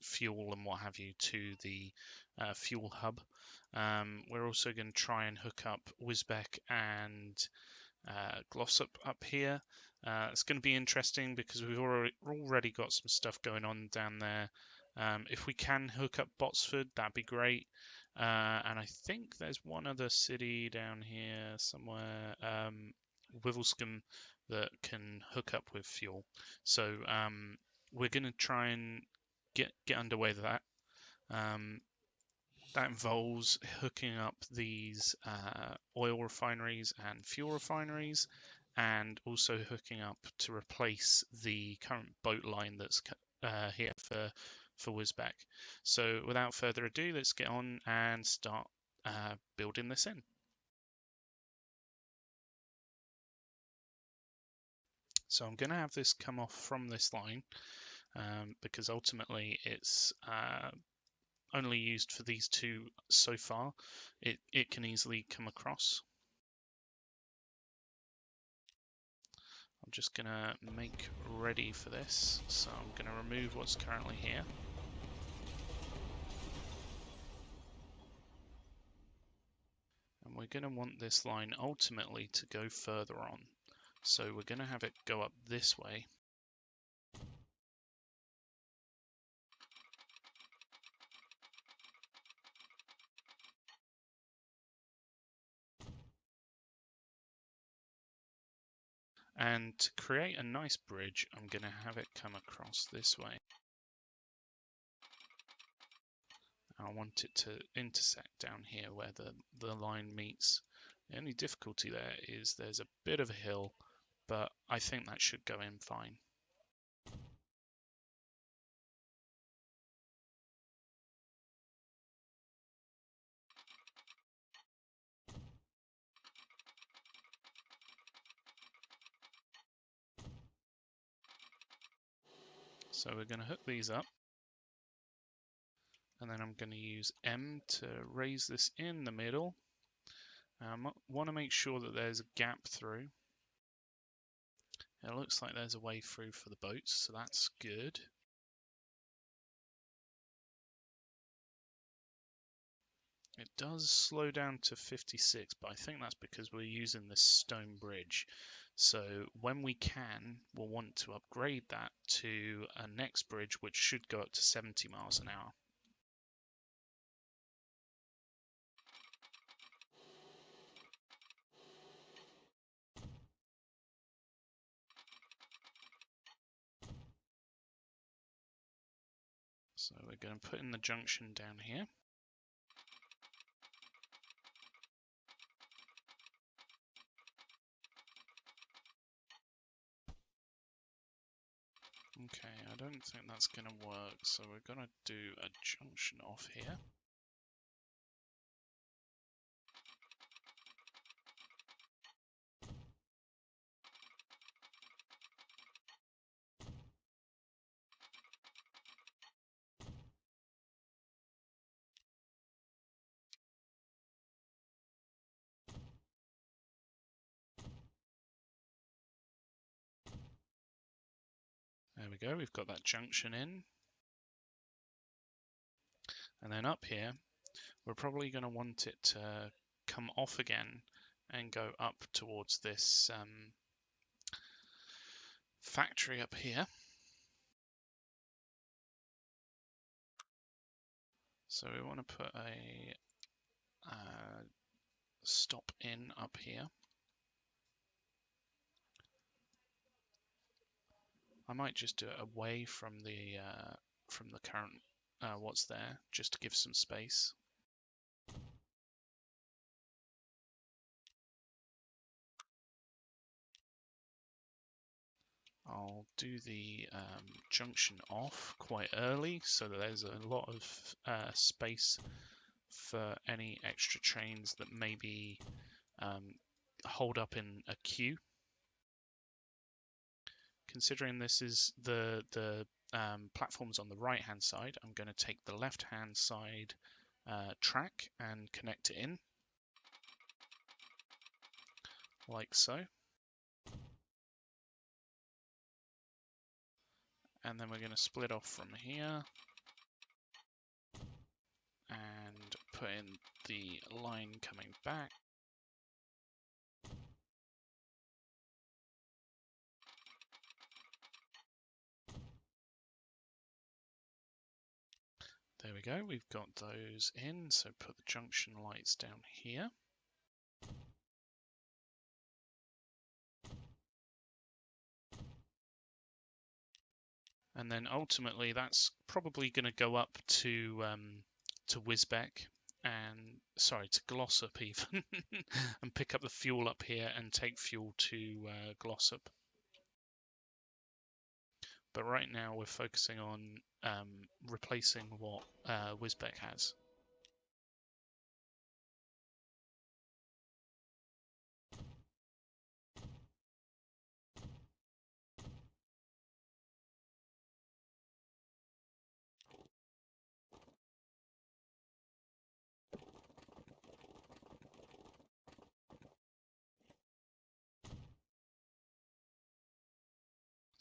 fuel and what have you to the fuel hub. We're also going to try and hook up Wisbech and Glossop up here. It's going to be interesting because we've already got some stuff going on down there. If we can hook up Botsford, that'd be great. And I think there's one other city down here somewhere, Wivelscombe, that can hook up with fuel. So we're going to try and get underway with that. That involves hooking up these oil refineries and fuel refineries, and also hooking up to replace the current boat line that's here for Wisbech. So without further ado, let's get on and start building this in. So I'm going to have this come off from this line because ultimately it's only used for these two so far. It can easily come across. I'm just going to make ready for this. So I'm going to remove what's currently here. And we're going to want this line ultimately to go further on. So we're going to have it go up this way. And to create a nice bridge, I'm going to have it come across this way. I want it to intersect down here where the line meets. The only difficulty there is there's a bit of a hill, but I think that should go in fine. So we're going to hook these up. And then I'm going to use M to raise this in the middle. I want to make sure that there's a gap through. It looks like there's a way through for the boats, so that's good. It does slow down to 56, but I think that's because we're using this stone bridge. So when we can, we'll want to upgrade that to a next bridge, which should go up to 70 miles an hour. So we're going to put in the junction down here. Okay, I don't think that's going to work, so we're going to do a junction off here. There we go, we've got that junction in. And then up here, we're probably going to want it to come off again and go up towards this factory up here. So we want to put a stop in up here. I might just do it away from the current what's there, just to give some space. I'll do the junction off quite early so that there's a lot of space for any extra trains that maybe hold up in a queue. Considering this is the platforms on the right hand side, I'm going to take the left hand side track and connect it in like so. And then we're going to split off from here put in the line coming back. There we go, we've got those in, so put the junction lights down here. And then ultimately that's probably going to go up to Wisbeck to Glossop even, and pick up the fuel up here and take fuel to Glossop. But right now we're focusing on replacing what Wisbeck has.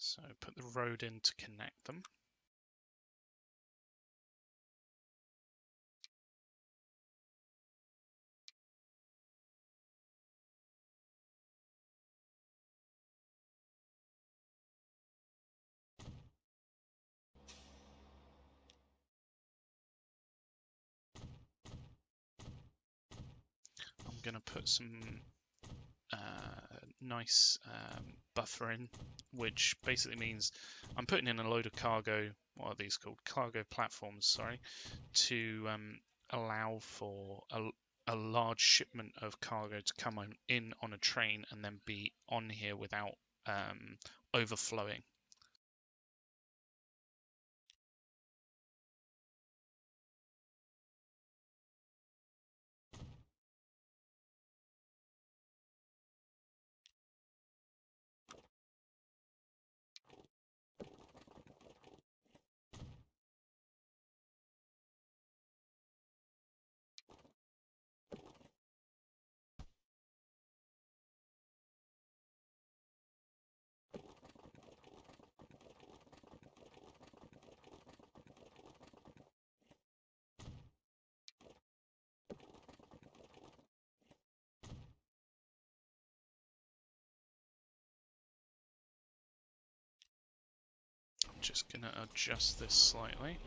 So put the road in to connect them. I'm going to put some nice buffer in, which basically means I'm putting in a load of cargo, what are these called? Cargo platforms, sorry, to allow for a large shipment of cargo to come in on a train and then be on here without overflowing. I'm just going to adjust this slightly.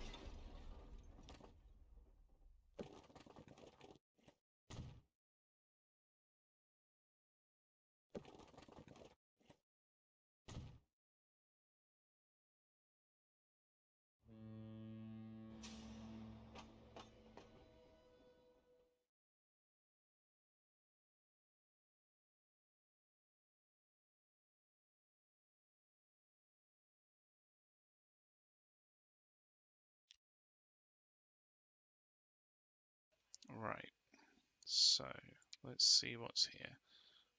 Right, so let's see what's here.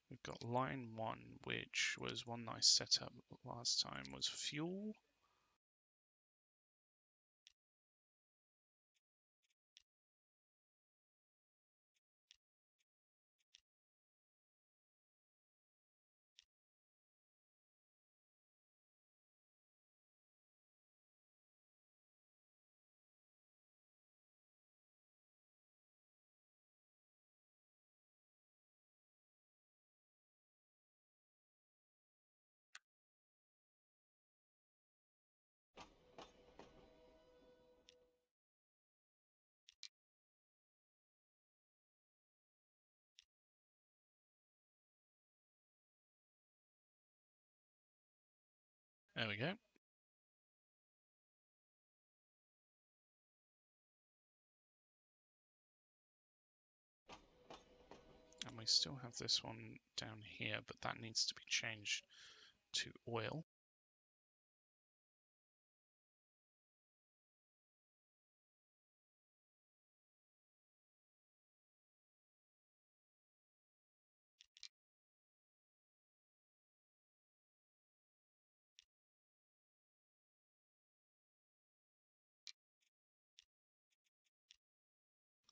We've got line 1, which was one that I set up last time, was fuel. There we go. And we still have this one down here, but that needs to be changed to oil.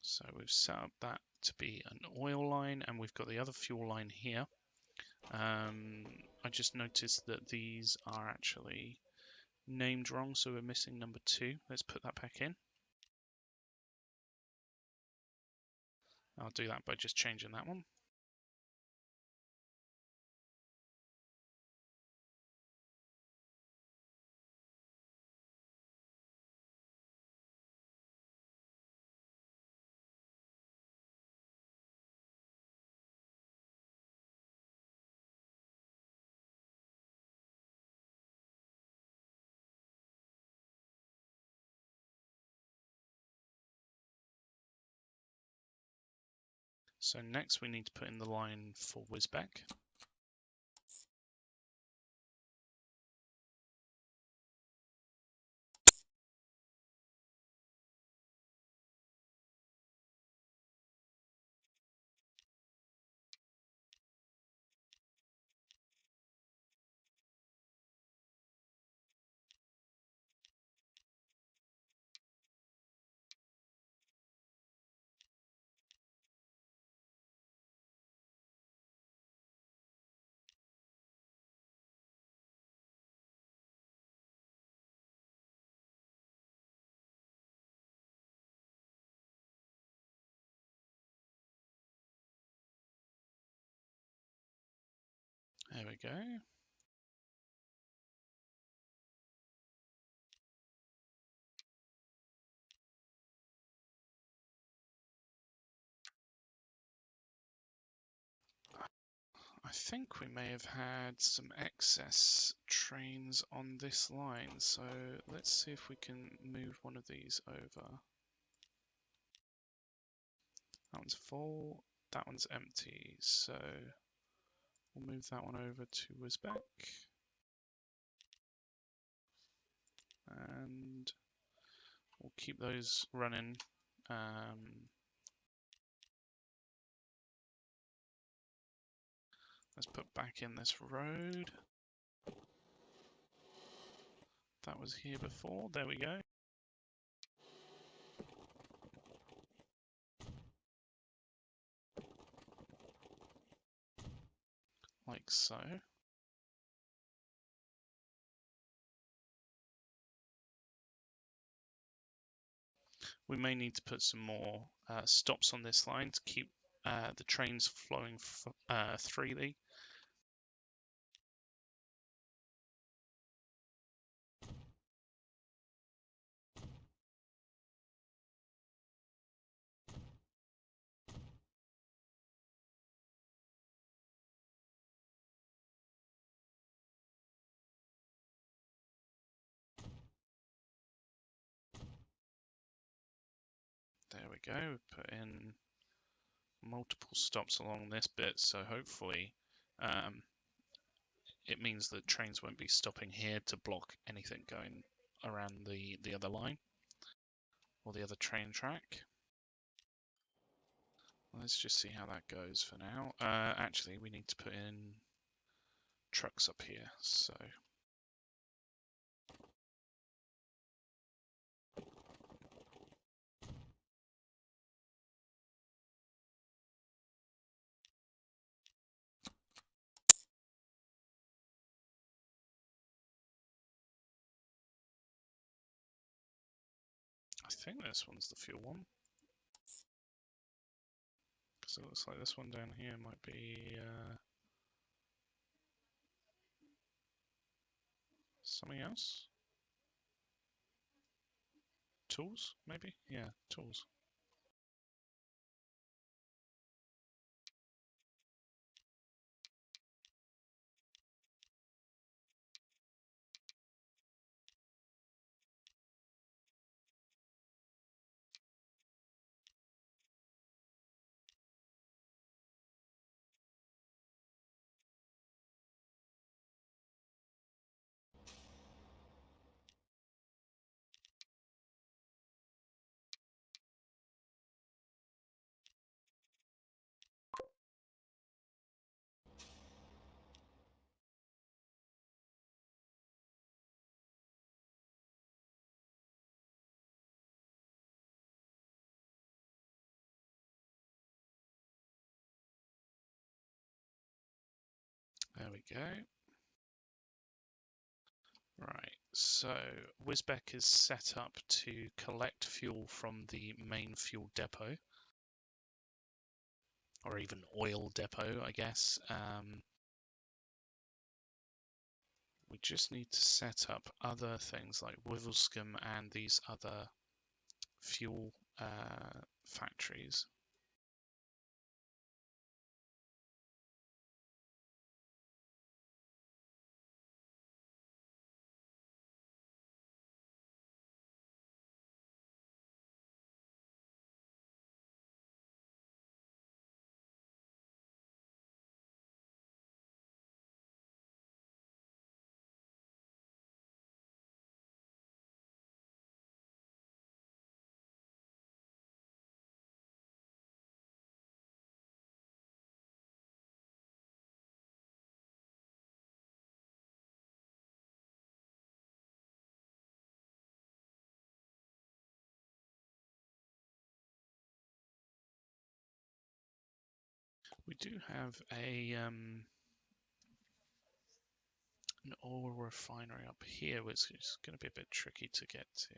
So we've set up that to be an oil line, and we've got the other fuel line here. I just noticed that these are actually named wrong, so we're missing number 2. Let's put that back in. I'll do that by just changing that one. So next we need to put in the line for Whizback. There we go. I think we may have had some excess trains on this line, so let's see if we can move one of these over. That one's full, that one's empty, so we'll move that one over to Whizback. And we'll keep those running. Let's put back in this road. That was here before. There we go. Like so. We may need to put some more stops on this line to keep the trains flowing freely. There we go. We put in multiple stops along this bit, so hopefully it means that trains won't be stopping here to block anything going around the other line or the other train track. Let's just see how that goes for now. Actually, we need to put in trucks up here, so I think this one's the fuel one. Because it looks like this one down here might be something else. Tools, maybe? Yeah, tools. There we go. Right, so Whizback is set up to collect fuel from the main fuel depot. or even oil depot, I guess. We just need to set up other things like Wivelscombe and these other fuel factories. We do have an oil refinery up here, which is going to be a bit tricky to get to.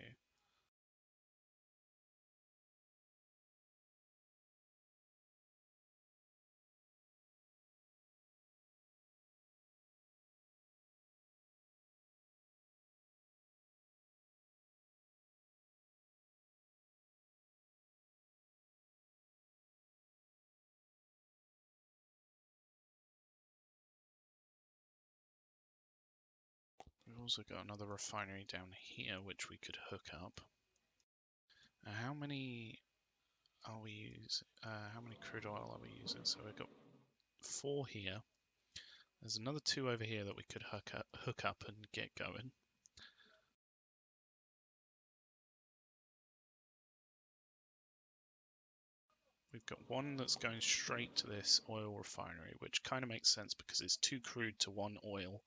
We've also got another refinery down here which we could hook up. How many are we using? How many crude oil are we using? So we've got 4 here. There's another 2 over here that we could hook up and get going. We've got one that's going straight to this oil refinery, which kind of makes sense because it's 2 crude to 1 oil.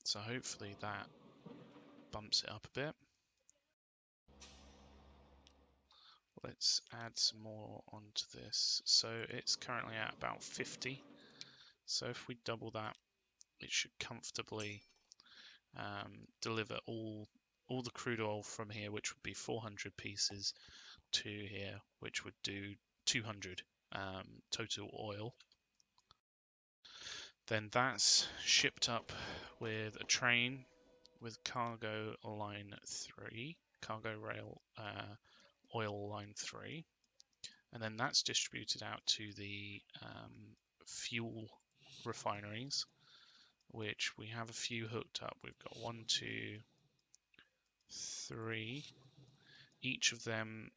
So hopefully that bumps it up a bit. Let's add some more onto this. So it's currently at about 50. So if we double that, it should comfortably deliver all the crude oil from here, which would be 400 pieces, to here, which would do 200 total oil. Then that's shipped up with a train with cargo line 3, cargo rail oil line 3, and then that's distributed out to the fuel refineries, which we have a few hooked up. We've got 1, 2, 3. Each of them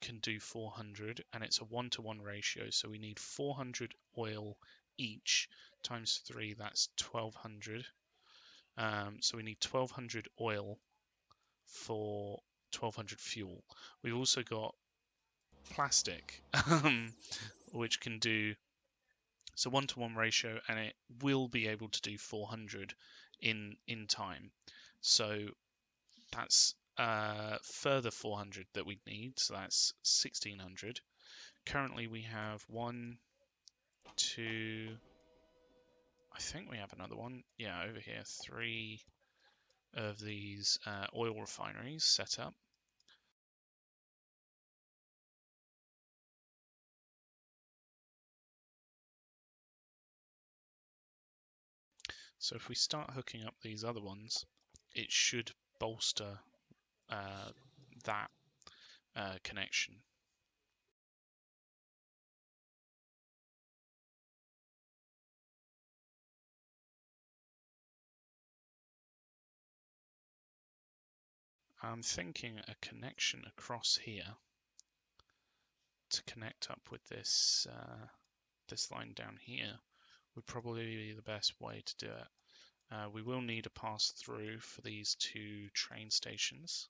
can do 400, and it's a 1-to-1 ratio, so we need 400 oil each times 3, that's 1200. So we need 1200 oil for 1200 fuel. We've also got plastic, which can do, so 1-to-1 ratio, and it will be able to do 400 in time. So that's further 400 that we need, so that's 1600. Currently we have 1, 2, I think we have another one, yeah, over here, 3 of these oil refineries set up. So if we start hooking up these other ones, it should bolster that connection. I'm thinking a connection across here to connect up with this this line down here would probably be the best way to do it. We will need a pass through for these 2 train stations,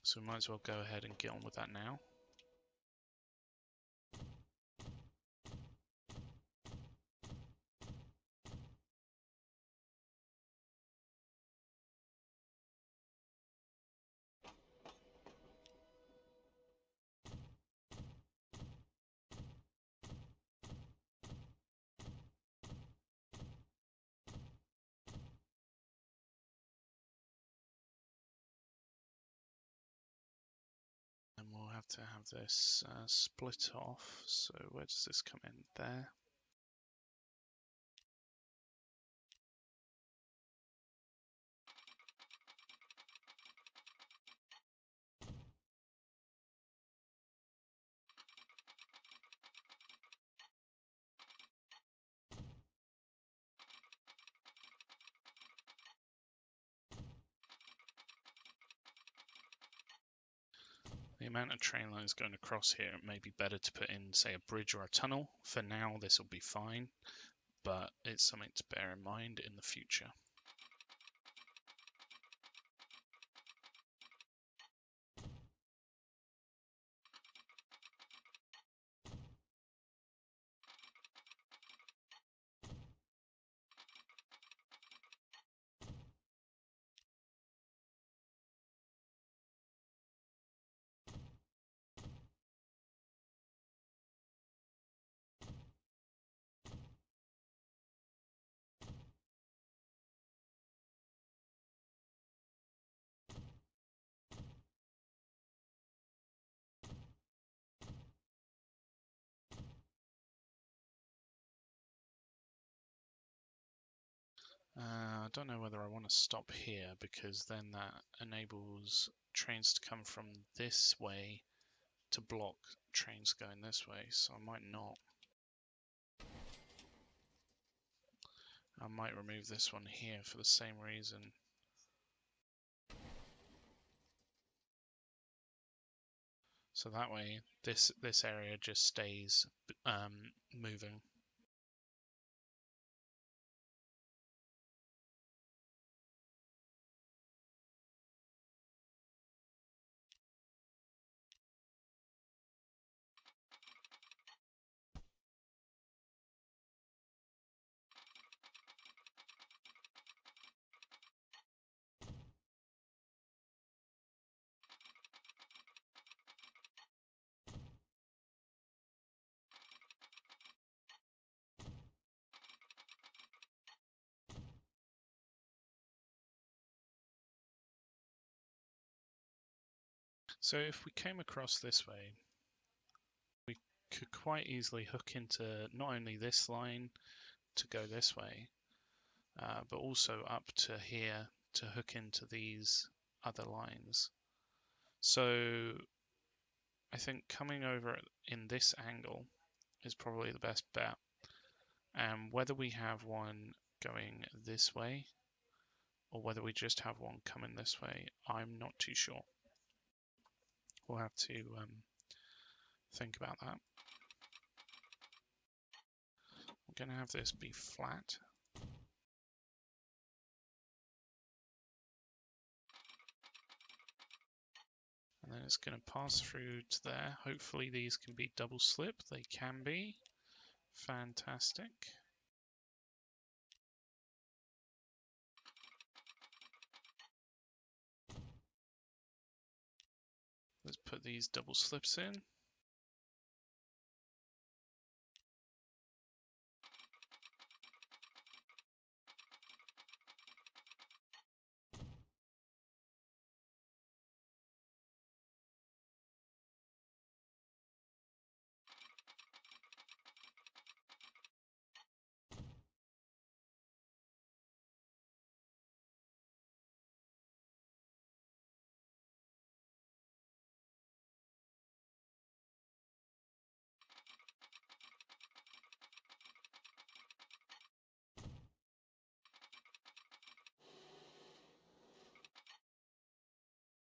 so we might as well go ahead and get on with that now. And we'll have have to have this split off. So where does this come in? There. The amount of train lines going across here, it may be better to put in, say, a bridge or a tunnel. For now, this will be fine, but it's something to bear in mind in the future. I don't know whether I want to stop here, because then that enables trains to come from this way to block trains going this way, so I might not. I might remove this one here for the same reason. So that way, this area just stays moving. So if we came across this way, we could quite easily hook into not only this line to go this way, but also up to here to hook into these other lines. So I think coming over in this angle is probably the best bet. And whether we have one going this way or whether we just have one coming this way, I'm not too sure. We'll have to think about that. I'm going to have this be flat. And then it's going to pass through to there. Hopefully these can be double slip. They can be. Fantastic. Let's put these double slips in.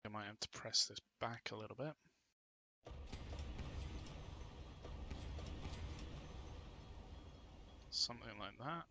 I might have to press this back a little bit. Something like that.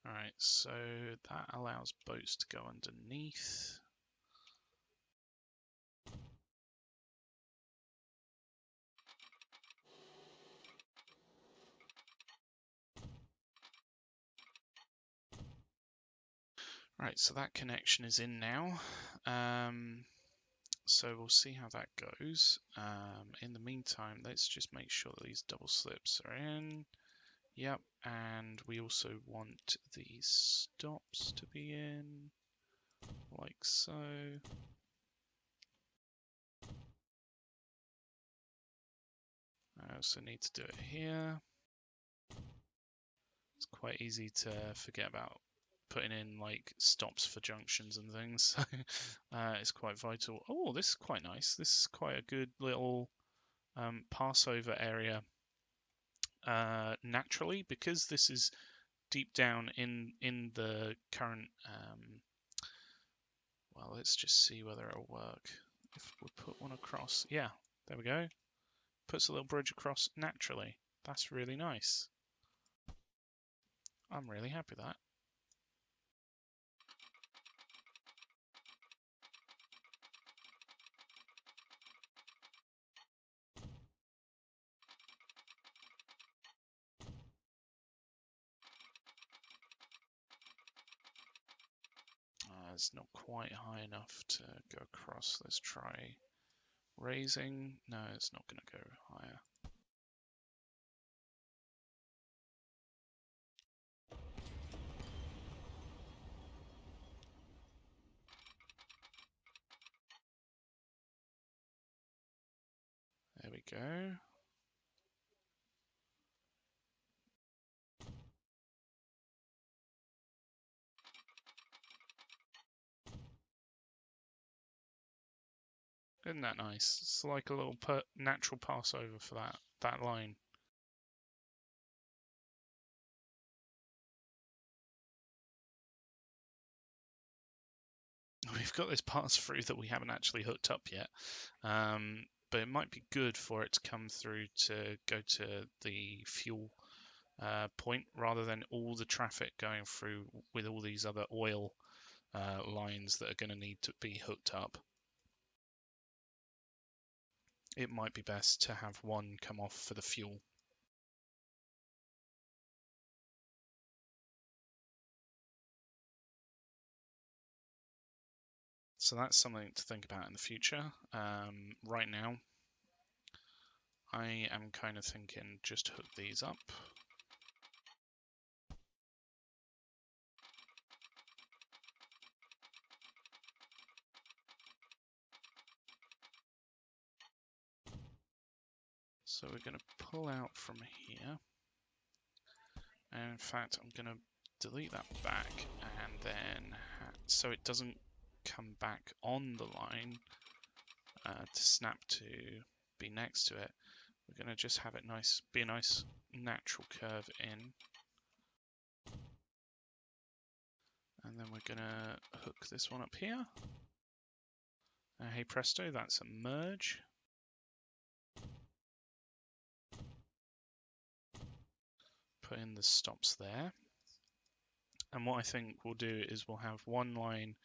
Alright, so that allows boats to go underneath. Right, so that connection is in now. So we'll see how that goes. In the meantime, let's just make sure that these double slips are in. Yep, and we also want these stops to be in, like so. I also need to do it here. It's quite easy to forget about putting in like stops for junctions and things, so it's quite vital. Oh, this is quite nice. This is quite a good little passover area naturally, because this is deep down in the current. Well, let's just see whether it'll work. If we put one across, yeah, there we go. Puts a little bridge across naturally. That's really nice. I'm really happy with that. It's not quite high enough to go across. Let's try raising. No, it's not going to go higher. There we go. Isn't that nice? It's like a little natural passover for that line. We've got this pass through that we haven't actually hooked up yet, but it might be good for it to come through to go to the fuel point rather than all the traffic going through with all these other oil lines that are going to need to be hooked up. It might be best to have one come off for the fuel. So that's something to think about in the future. Right now, I am kind of thinking just hook these up. So we're going to pull out from here. And in fact, I'm going to delete that back, and then so it doesn't come back on the line to snap to be next to it. We're going to just have it nice, be a nice natural curve in. And then we're going to hook this one up here. Hey presto, that's a merge. Put in the stops there. And what I think we'll do is we'll have one line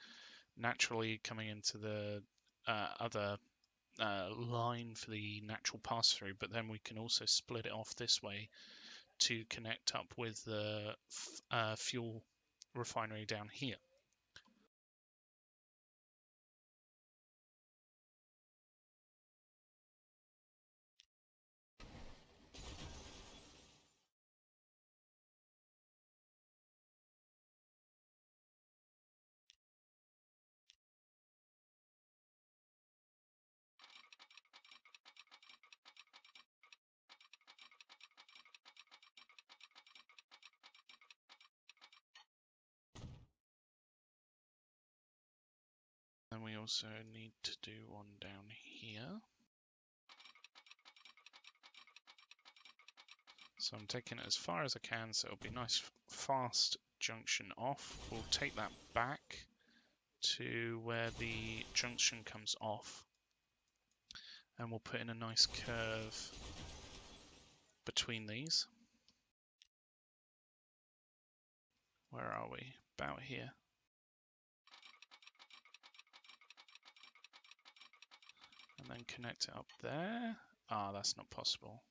naturally coming into the other line for the natural pass through, but then we can also split it off this way to connect up with the fuel refinery down here. Then we also need to do one down here. So I'm taking it as far as I can, so it'll be nice fast junction off. We'll take that back to where the junction comes off, and we'll put in a nice curve between these. Where are we? About here. And then connect it up there. Ah, that's not possible.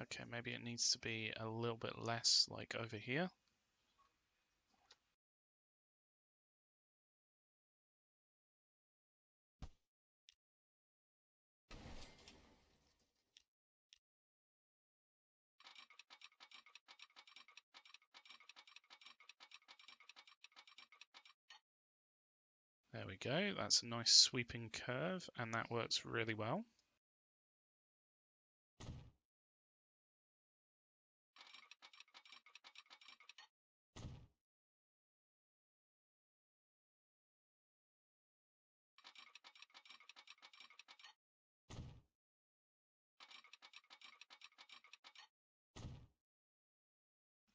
Okay, maybe it needs to be a little bit less, like over here. There we go. That's a nice sweeping curve, and that works really well.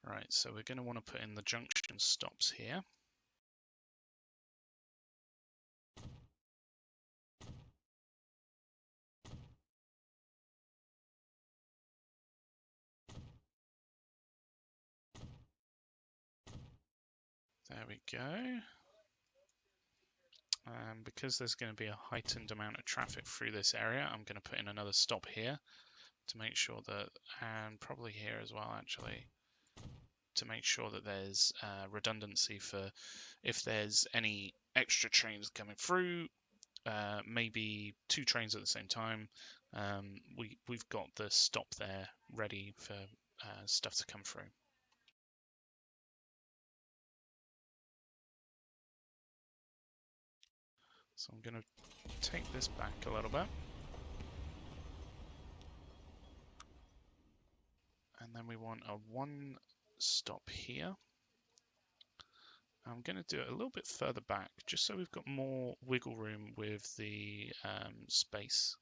Right, so we're going to want to put in the junction stops here. There we go. Because there's going to be a heightened amount of traffic through this area, I'm going to put in another stop here to make sure that, and probably here as well actually, to make sure that there's redundancy for if there's any extra trains coming through, maybe 2 trains at the same time. We've got the stop there ready for stuff to come through. So I'm going to take this back a little bit. And then we want a 1 stop here. I'm going to do it a little bit further back, just so we've got more wiggle room with the space.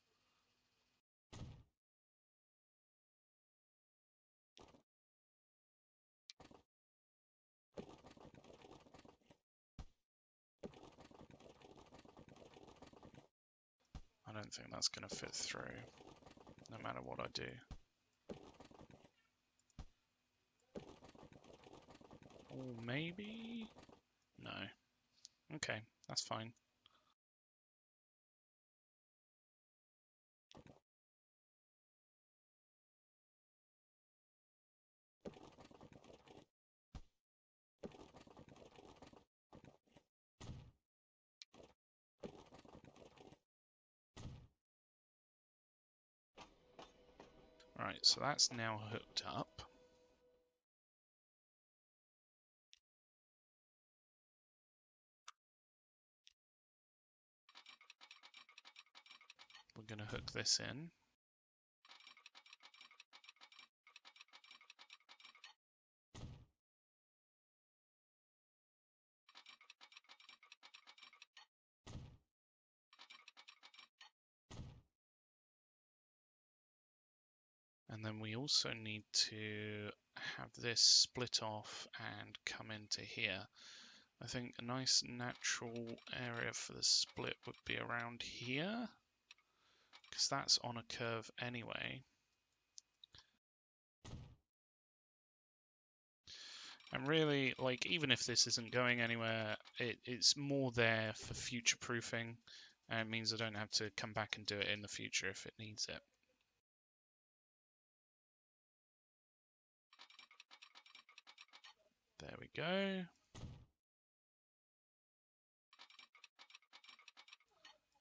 I don't think that's going to fit through, no matter what I do. Or maybe? No. Okay, that's fine. Right, so that's now hooked up. We're going to hook this in. And then we also need to have this split off and come into here. I think a nice natural area for the split would be around here, because that's on a curve anyway. And really, like, even if this isn't going anywhere, it's more there for future proofing, and it means I don't have to come back and do it in the future if it needs it. There we go.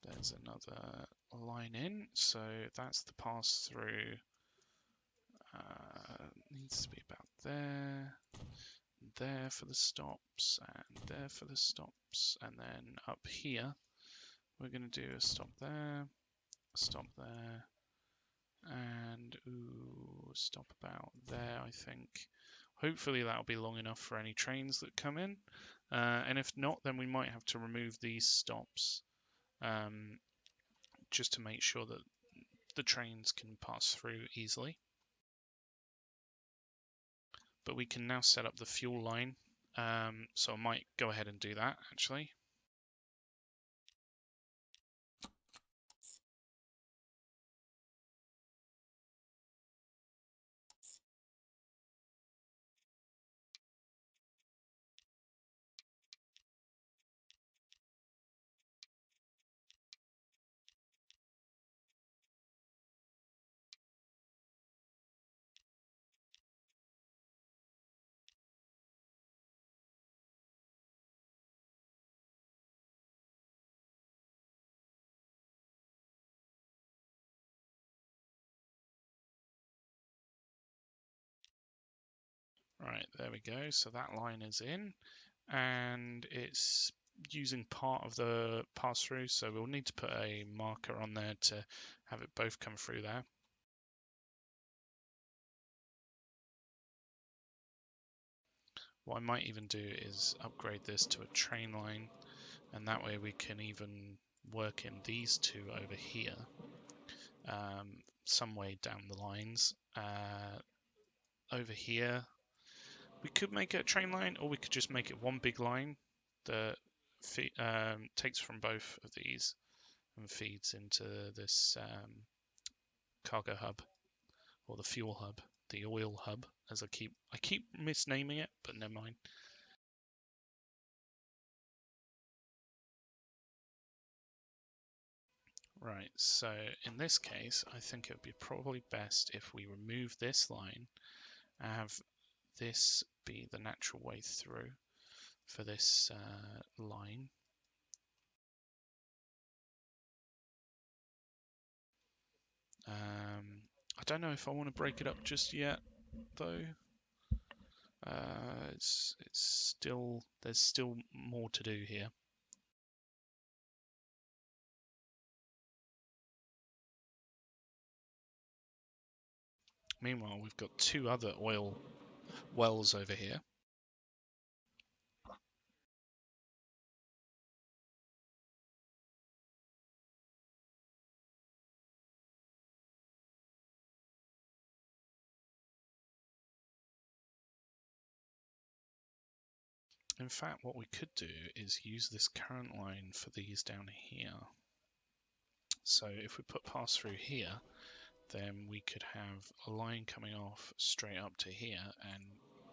There's another line in, so that's the pass through. Needs to be about there for the stops, and there for the stops, and then up here we're going to do a stop there, and stop about there, I think. Hopefully that'll be long enough for any trains that come in, and if not, then we might have to remove these stops just to make sure that the trains can pass through easily. But we can now set up the fuel line, so I might go ahead and do that actually. Right, there we go. So that line is in, and it's using part of the pass-through, so we'll need to put a marker on there to have it both come through there. What I might even do is upgrade this to a train line, and that way we can even work in these two over here some way down the lines. Over here, we could make it a train line, or we could just make it one big line that takes from both of these and feeds into this cargo hub, or the fuel hub, the oil hub, as I keep misnaming it, but never mind. Right, so in this case, I think it would be probably best if we remove this line and have this be the natural way through for this line. I don't know if I want to break it up just yet, though. It's still, there's still more to do here. Meanwhile, we've got two other oil wells over here. In fact, what we could do is use this current line for these down here. So if we put pass through here, then we could have a line coming off straight up to here and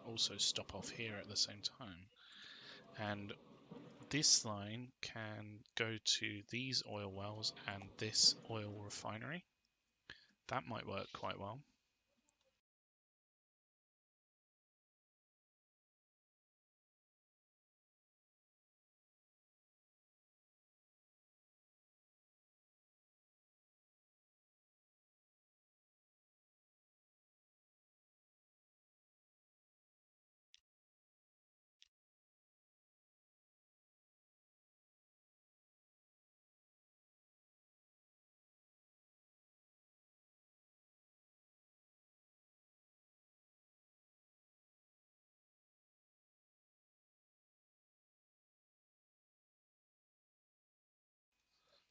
also stop off here at the same time. And this line can go to these oil wells and this oil refinery. That might work quite well.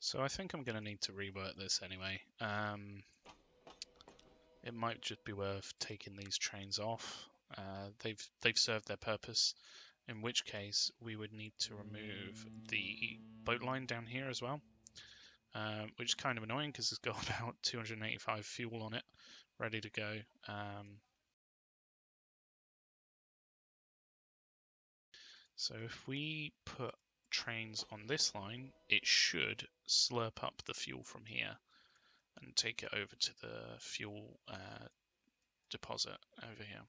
So I think I'm going to need to rework this anyway. It might just be worth taking these trains off. They've served their purpose, in which case we would need to remove the boat line down here as well, which is kind of annoying because it's got about 285 fuel on it, ready to go. So if we put trains on this line, it should slurp up the fuel from here and take it over to the fuel deposit over here.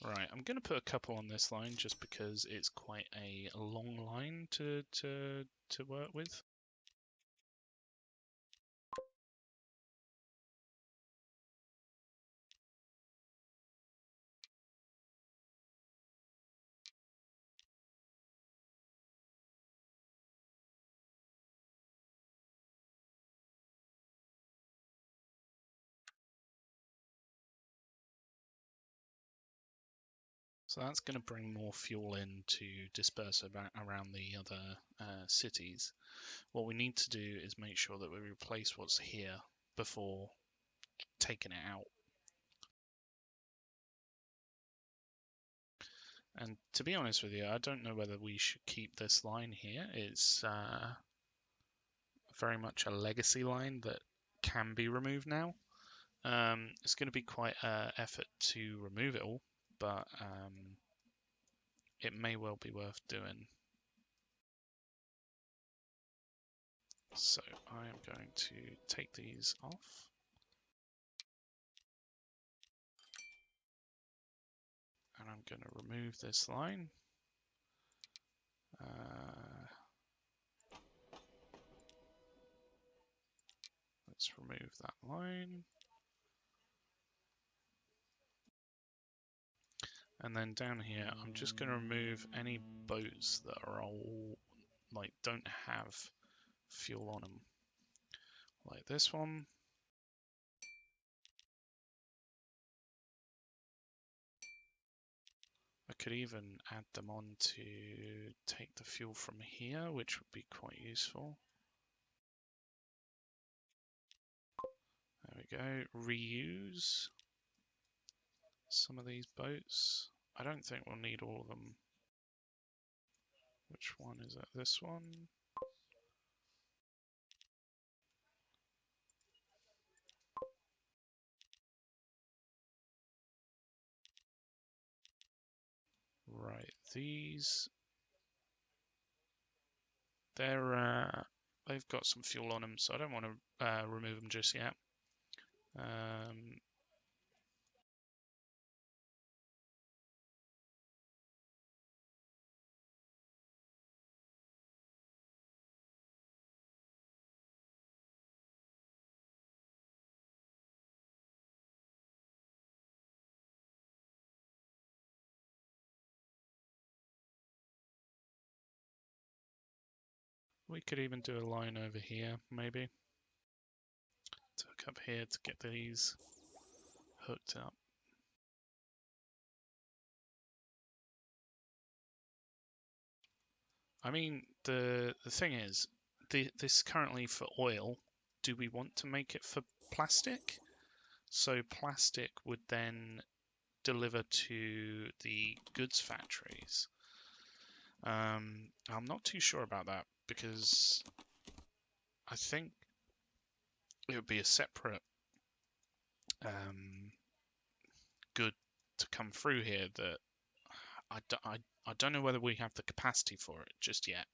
Right, I'm going to put a couple on this line just because it's quite a long line to work with. So that's going to bring more fuel in to disperse around the other cities. What we need to do is make sure that we replace what's here before taking it out. And to be honest with you, I don't know whether we should keep this line here. It's very much a legacy line that can be removed now. It's going to be quite an effort to remove it all, but it may well be worth doing. So I am going to take these off. I'm going to remove this line. Let's remove that line. And then down here, I'm just going to remove any boats that are all, like, don't have fuel on them. Like this one. I could even add them on to take the fuel from here, which would be quite useful. There we go. Reuse some of these boats. I don't think we'll need all of them. Which one is it? This one? Right, these. They've got some fuel on them, so I don't want to remove them just yet. We could even do a line over here, maybe. To hook up here to get these hooked up. I mean, the thing is, this currently for oil. Do we want to make it for plastic? So plastic would then deliver to the goods factories. I'm not too sure about that because I think it would be a separate good to come through here that I don't know whether we have the capacity for it just yet.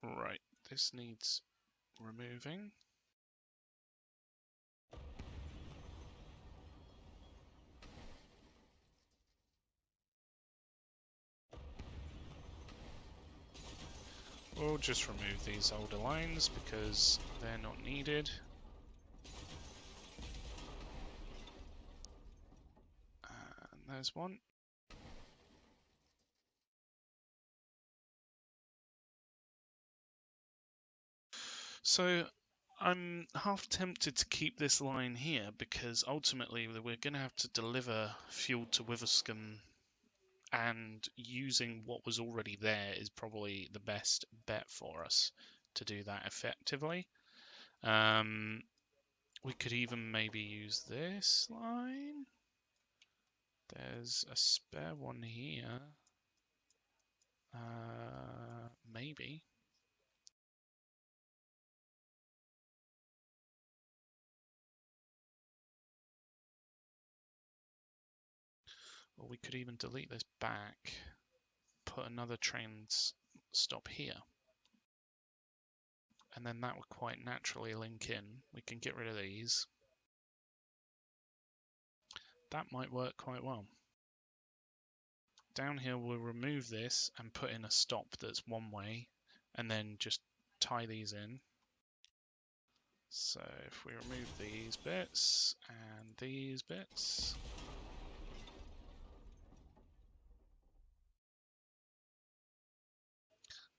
Right, this needs removing. We'll just remove these older lines because they're not needed. And there's one. So I'm half tempted to keep this line here because ultimately we're going to have to deliver fuel to Witherspoon, and using what was already there is probably the best bet for us to do that effectively. We could even maybe use this line. There's a spare one here. Maybe. Or we could even delete this back, put another train stop here. And then that would quite naturally link in. We can get rid of these. That might work quite well. Down here we'll remove this and put in a stop that's one way, and then just tie these in. So if we remove these bits and these bits,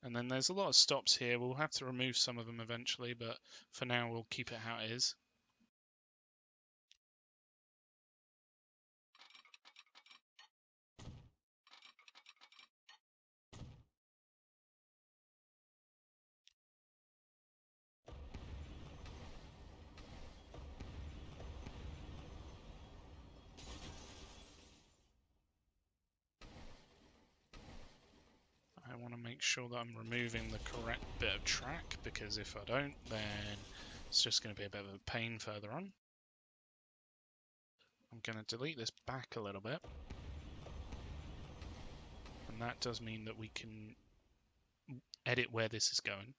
and then there's a lot of stops here. We'll have to remove some of them eventually, but for now we'll keep it how it is. I want to make sure that I'm removing the correct bit of track, because if I don't, then it's just going to be a bit of a pain further on. I'm going to delete this back a little bit. and that does mean that we can edit where this is going.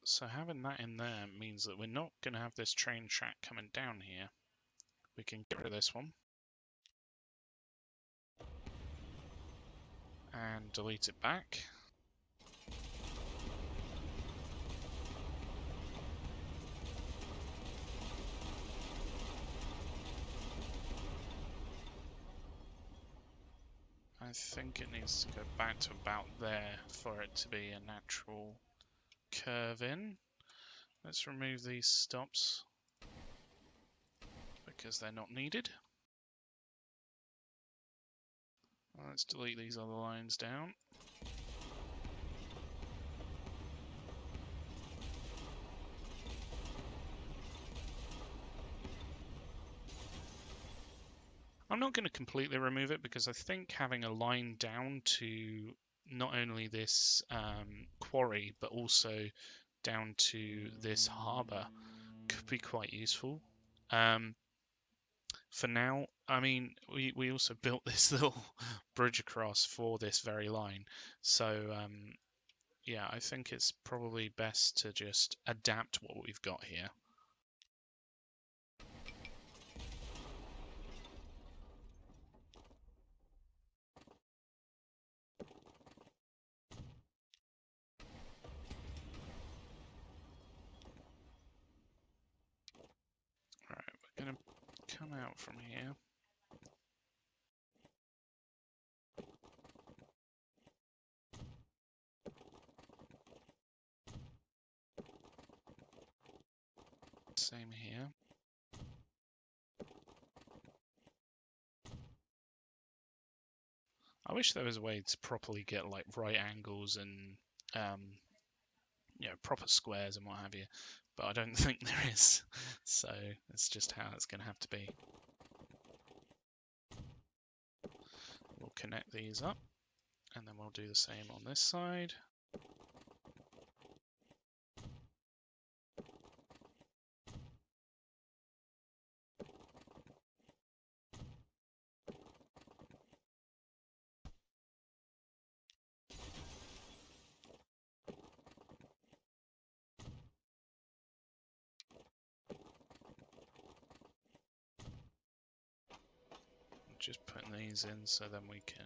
So having that in there means that we're not going to have this train track coming down here. We can get rid of this one and delete it back. I think it needs to go back to about there for it to be a natural curve in. Let's remove these stops because they're not needed. Let's delete these other lines down. I'm not going to completely remove it because I think having a line down to not only this quarry but also down to this harbour could be quite useful. For now, I mean, we also built this little bridge across for this very line. So, yeah, I think it's probably best to just adapt what we've got here. Right, we're going to come out from here. Same here. I wish there was a way to properly get like right angles and proper squares and what have you, but I don't think there is. So it's just how it's going to have to be. We'll connect these up, and then we'll do the same on this side. Just putting these in so then we can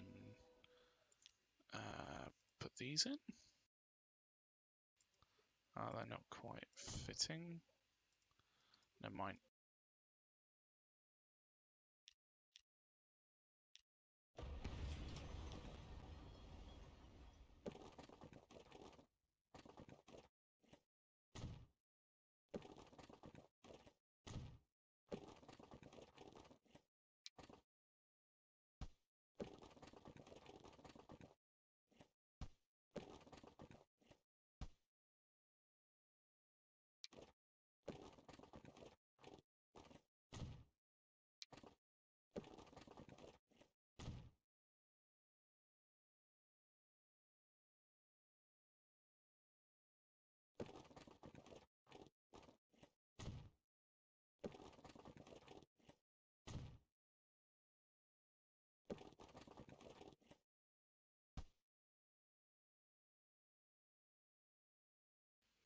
put these in. Oh, they're not quite fitting. Never mind.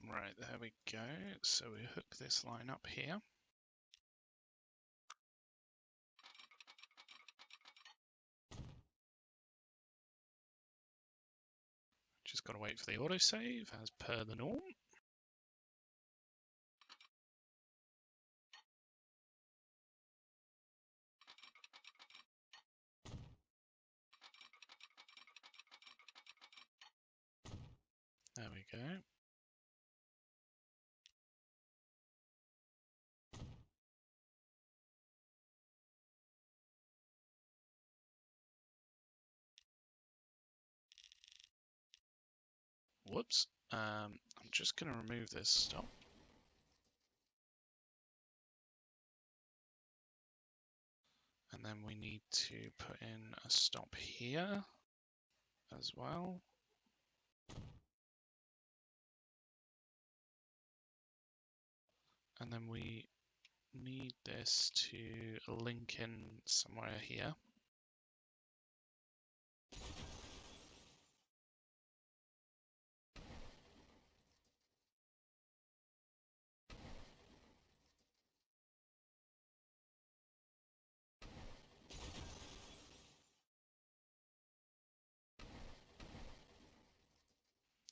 Right, there we go. So we hook this line up here. Just got to wait for the autosave as per the norm. There we go. Whoops. I'm just going to remove this stop. And then we need to put in a stop here. as well. And then we need this to link in somewhere here.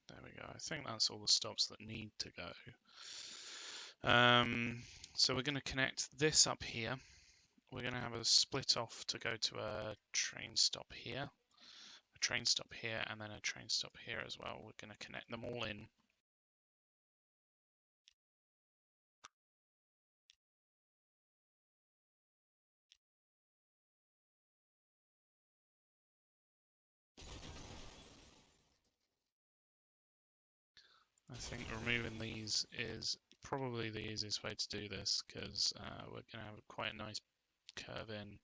There we go. I think that's all the stops that need to go. So we're going to connect this up here. We're going to have a split off to go to a train stop here, a train stop here, and then a train stop here as well. We're going to connect them all in. I think removing these is probably the easiest way to do this, because we're going to have quite a nice curve in.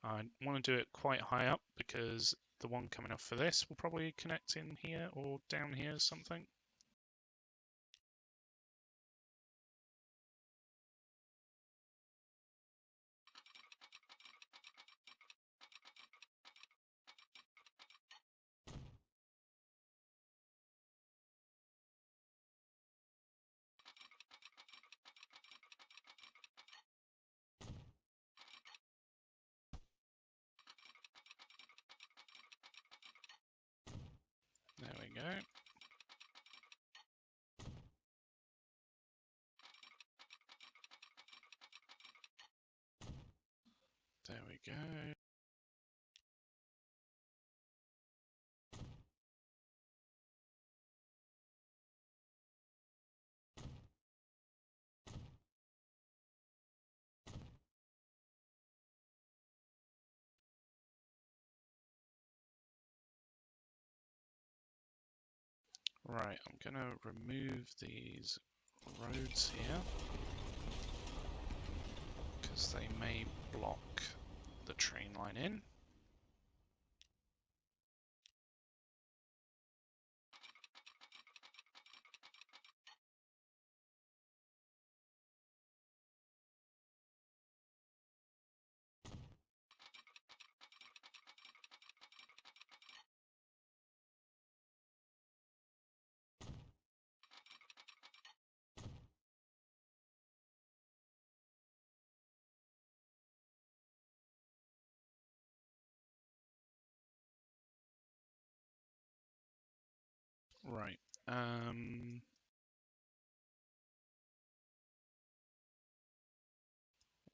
I want to do it quite high up because the one coming off for this will probably connect in here or down here or something. There we go. There we go. Right, I'm going to remove these roads here because they may block the train line in. Right.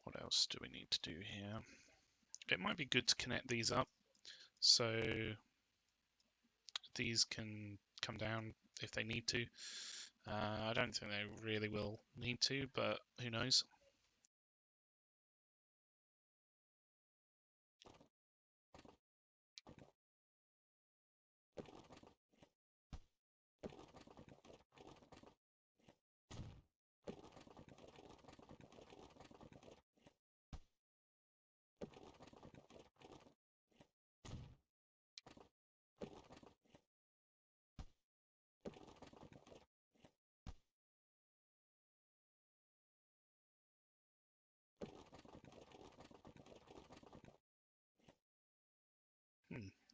What else do we need to do here? It might be good to connect these up so these can come down if they need to. I don't think they really will need to, but who knows?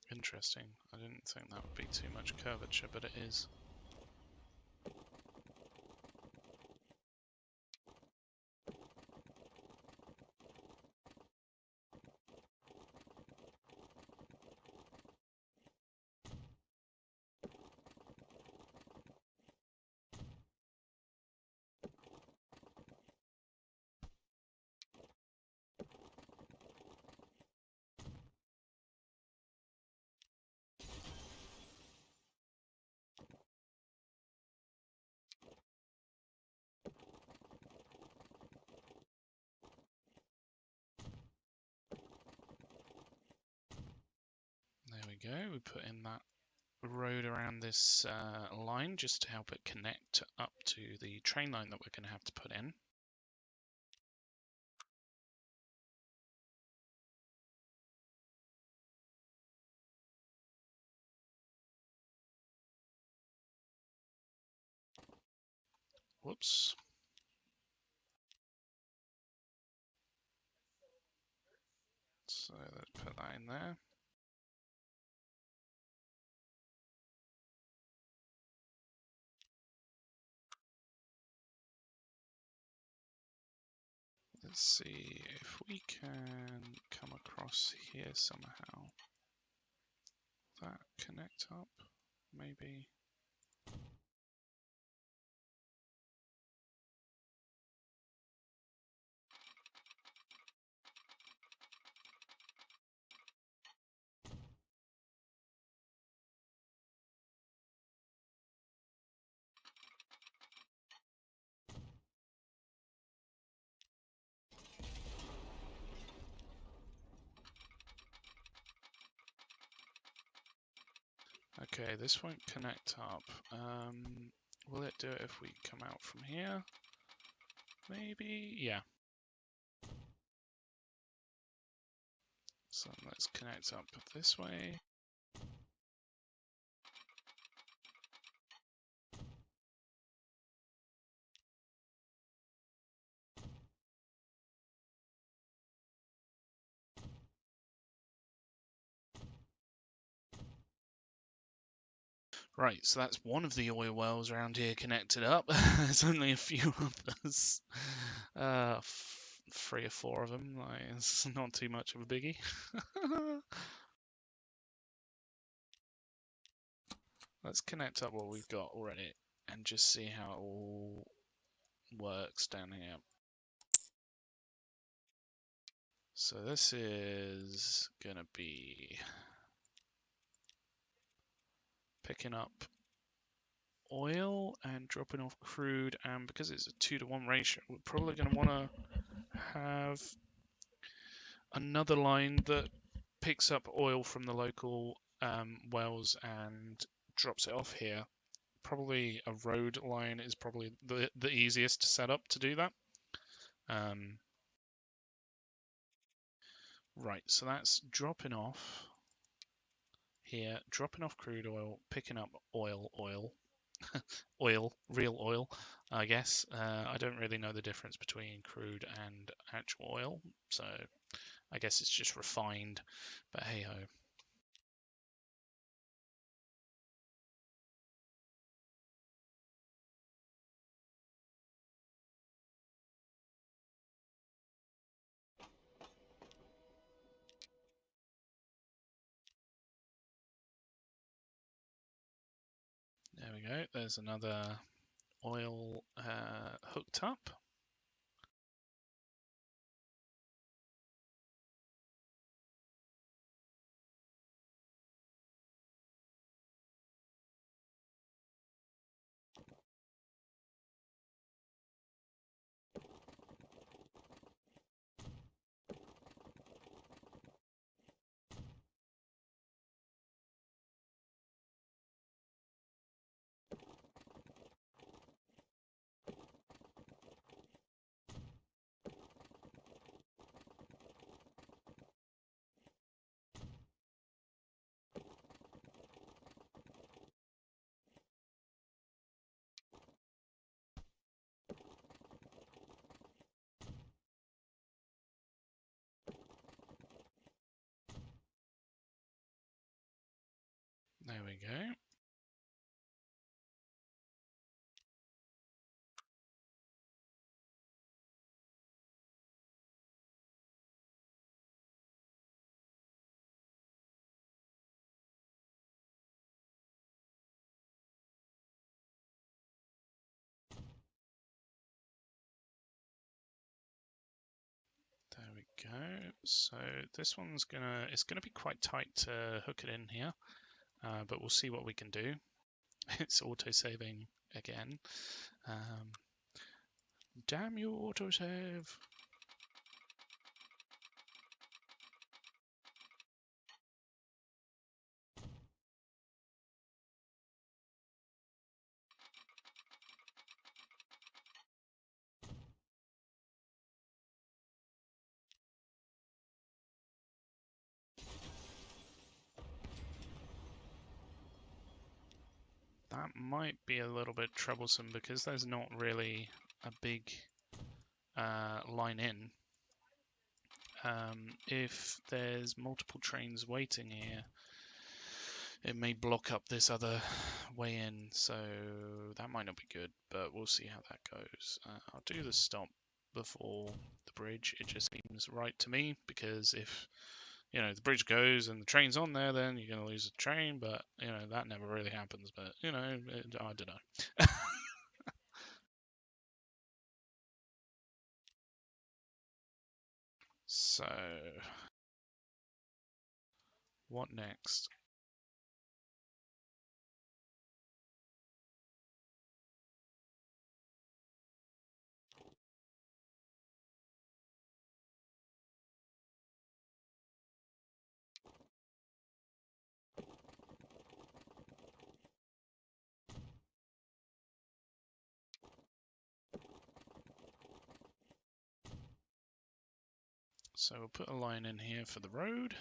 Interesting. I didn't think that would be too much curvature, but it is. There we go. We put in that road around this line just to help it connect up to the train line that we're going to have to put in. Whoops. So let's put that in there. Let's see if we can come across here somehow. That connect up, maybe. Okay, this won't connect up. Will it do it if we come out from here? Maybe, yeah. So let's connect up this way. Right, so that's one of the oil wells around here connected up. There's only a few others. 3 or 4 of them. Like, it's not too much of a biggie. Let's connect up what we've got already and just see how it all works down here. So this is gonna be picking up oil and dropping off crude, and because it's a 2-to-1 ratio, we're probably going to want to have another line that picks up oil from the local wells and drops it off here. Probably a road line is probably the easiest to set up to do that. Right, so that's dropping off here, dropping off crude oil, picking up oil, real oil, I guess. I don't really know the difference between crude and actual oil, so I guess it's just refined, but hey ho. There we go, there's another oil hooked up. There we go. There we go. So this one's it's gonna be quite tight to hook it in here, but we'll see what we can do. It's auto-saving again. Damn you, autosave! That might be a little bit troublesome because there's not really a big line in. If there's multiple trains waiting here, it may block up this other way in, so that might not be good, but we'll see how that goes. I'll do the stop before the bridge. It just seems right to me, because if the bridge goes and the train's on there, then you're going to lose the train, but that never really happens, but I don't know. So what next? So we'll put a line in here for the road.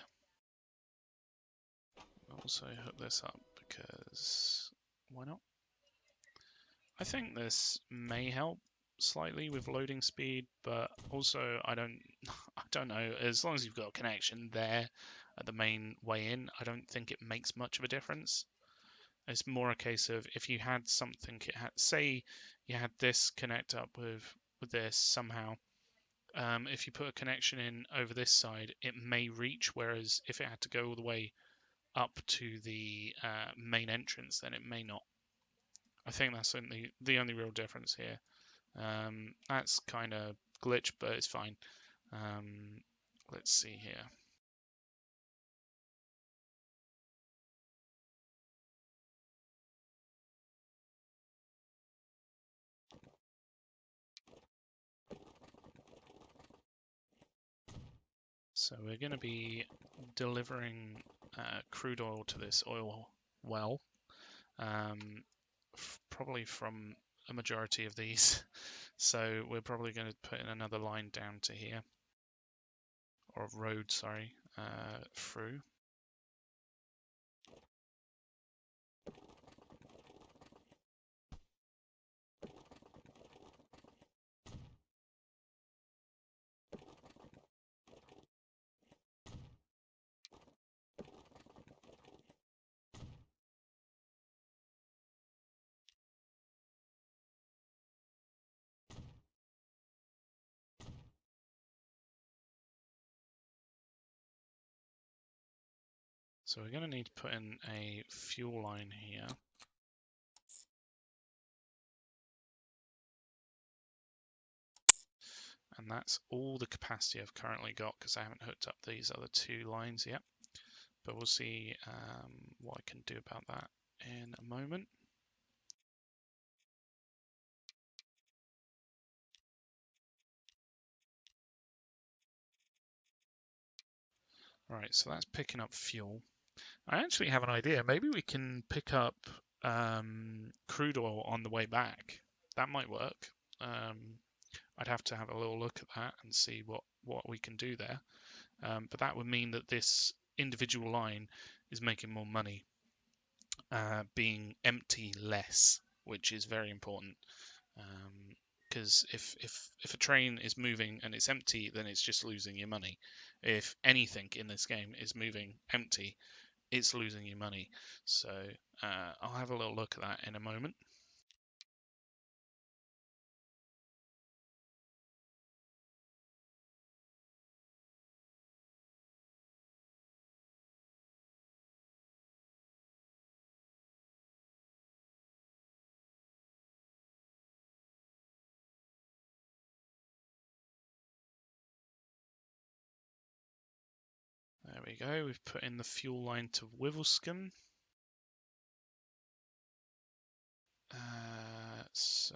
We'll also hook this up because why not? I think this may help slightly with loading speed, but also I don't know. As long as you've got a connection there at the main way in, I don't think it makes much of a difference. It's more a case of if you had something, say you had this connect up with this somehow. If you put a connection in over this side, it may reach, whereas if it had to go all the way up to the main entrance, then it may not. I think that's the only real difference here. That's kind of glitch, but it's fine. Let's see here. So we're going to be delivering crude oil to this oil well, probably from a majority of these. So we're probably going to put in another line down to here, or road, sorry, through. So we're going to need to put in a fuel line here. And that's all the capacity I've currently got because I haven't hooked up these other two lines yet. But we'll see what I can do about that in a moment. Right, so that's picking up fuel. I actually have an idea. Maybe we can pick up crude oil on the way back. That might work. I'd have to have a little look at that and see what we can do there. But that would mean that this individual line is making more money, being empty less, which is very important. Because if a train is moving and it's empty, then it's just losing your money. If anything in this game is moving empty, it's losing you money. So I'll have a little look at that in a moment. There we go. We've put in the fuel line to Wivelscombe. So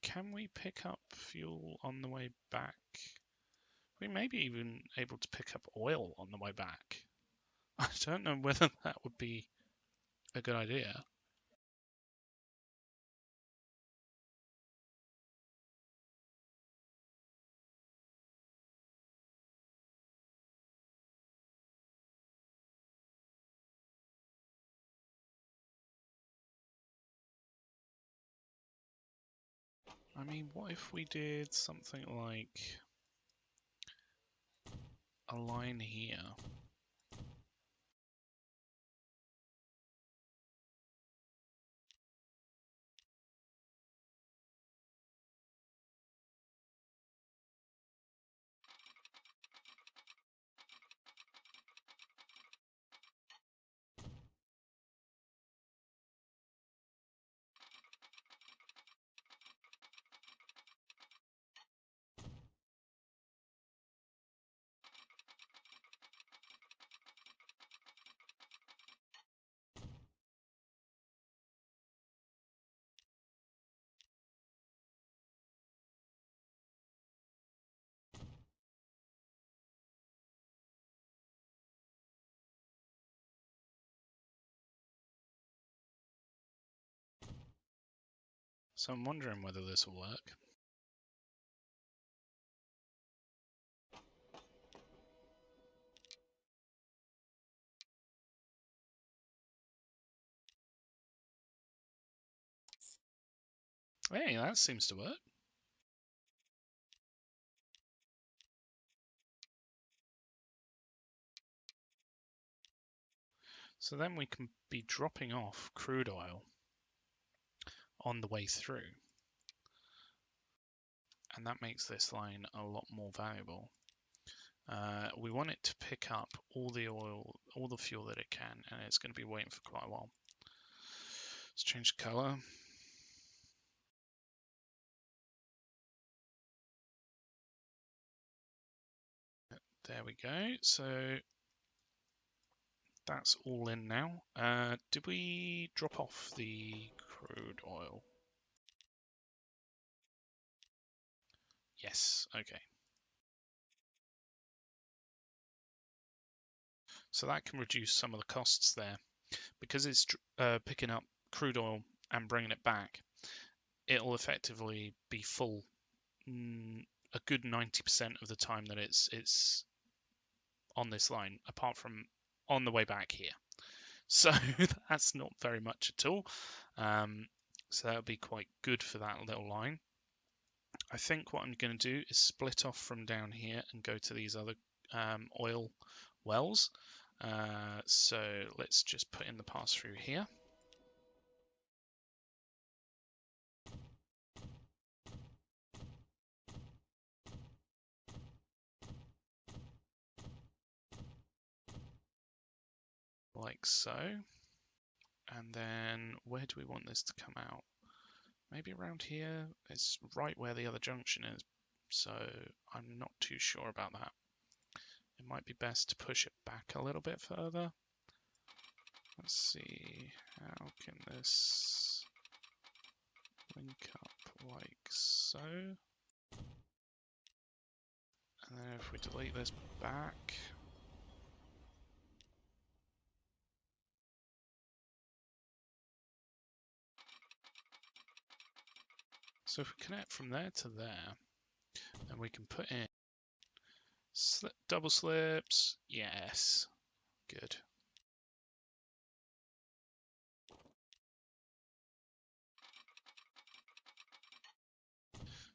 can we pick up fuel on the way back? We may be even able to pick up oil on the way back. I don't know whether that would be a good idea. I mean, what if we did something like a line here? So I'm wondering whether this will work. Hey, that seems to work. So then we can be dropping off crude oil on the way through. And that makes this line a lot more valuable. We want it to pick up all the oil, all the fuel that it can, and it's going to be waiting for quite a while. Let's change the color. There we go. So that's all in now. Did we drop off the crude oil? Yes, okay. So that can reduce some of the costs there. Because it's picking up crude oil and bringing it back, it'll effectively be full a good 90% of the time that it's on this line, apart from on the way back here. So that's not very much at all. So that'll be quite good for that little line. I think what I'm going to do is split off from down here and go to these other oil wells. So let's just put in the pass through here. Like so. And then where do we want this to come out? Maybe around here. It's right where the other junction is, so I'm not too sure about that. It might be best to push it back a little bit further. Let's see, how can this link up like so? And then if we delete this back, so if we connect from there to there, then we can put in double slips. Yes, good.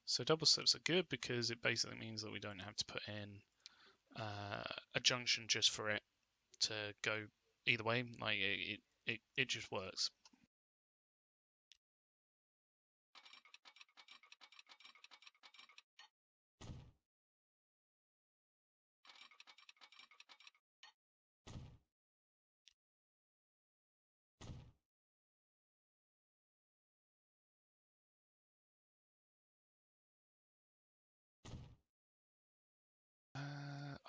So double slips are good because it basically means that we don't have to put in a junction just for it to go either way. Like it just works.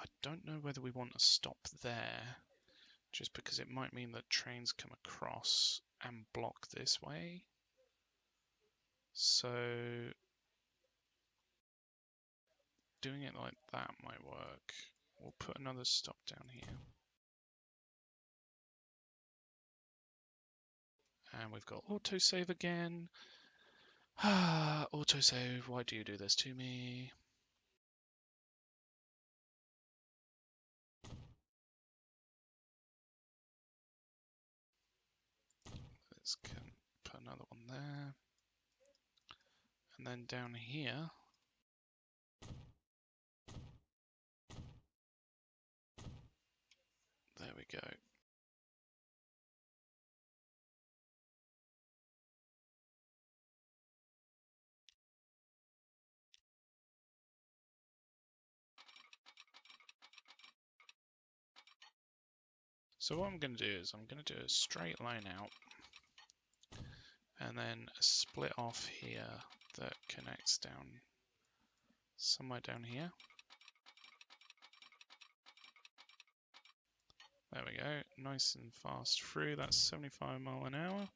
I don't know whether we want to stop there, just because it might mean that trains come across and block this way. So doing it like that might work. We'll put another stop down here. And we've got autosave again. Autosave, why do you do this to me? Let's put another one there. And then down here, there we go. So what I'm going to do is I'm going to do a straight line out and then a split off here that connects down somewhere down here. There we go, nice and fast through, that's 75 miles an hour.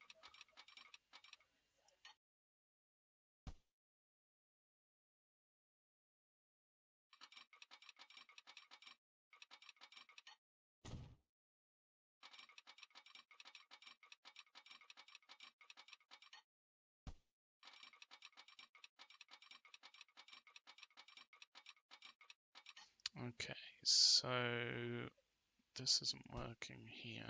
Okay, so this isn't working here.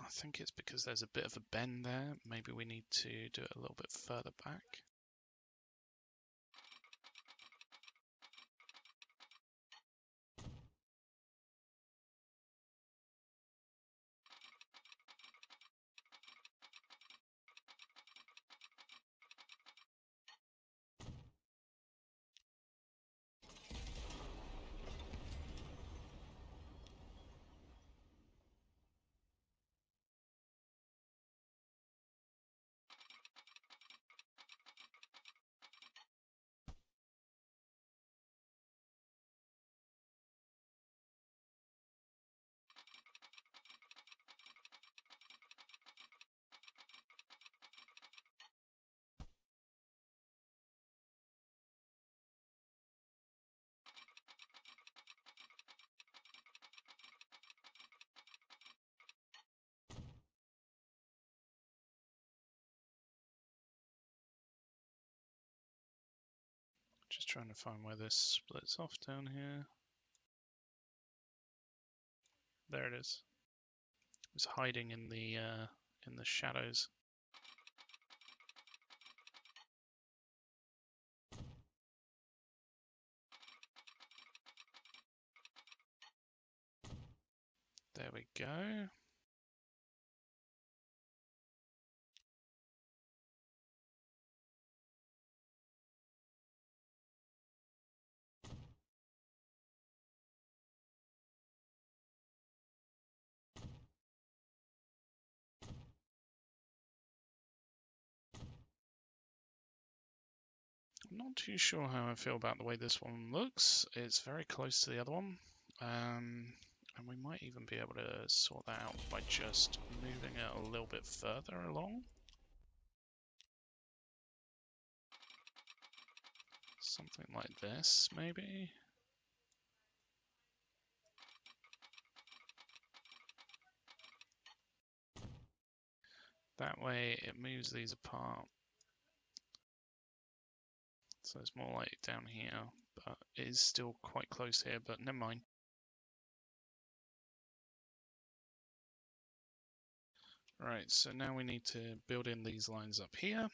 I think it's because there's a bit of a bend there. Maybe we need to do it a little bit further back. Just trying to find where this splits off down here. There it is. It's hiding in the shadows. There we go. I'm not too sure how I feel about the way this one looks. It's very close to the other one. And we might even be able to sort that out by just moving it a little bit further along. Something like this, maybe. That way it moves these apart. So it's more like down here, but it is still quite close here, but never mind. Right, so now we need to build in these lines up here.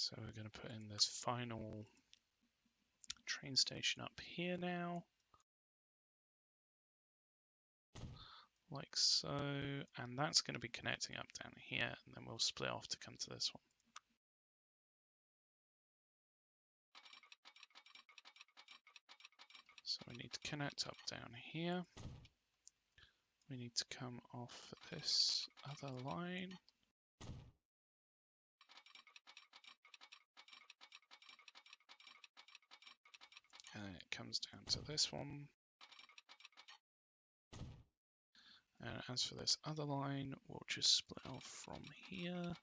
So we're going to put in this final train station up here now, like so, and that's going to be connecting up down here, and then we'll split off to come to this one. So we need to connect up down here. We need to come off this other line. And then it comes down to this one. And as for this other line, we'll just split off from here.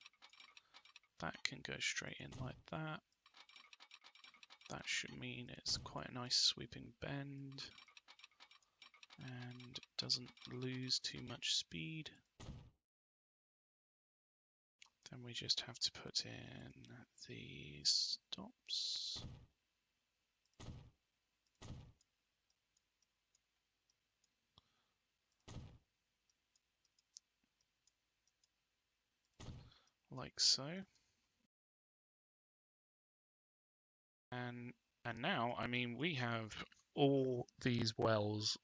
That can go straight in like that. That should mean it's quite a nice sweeping bend and doesn't lose too much speed. Then we just have to put in the stops. Like so. And now, I mean, we have all these wells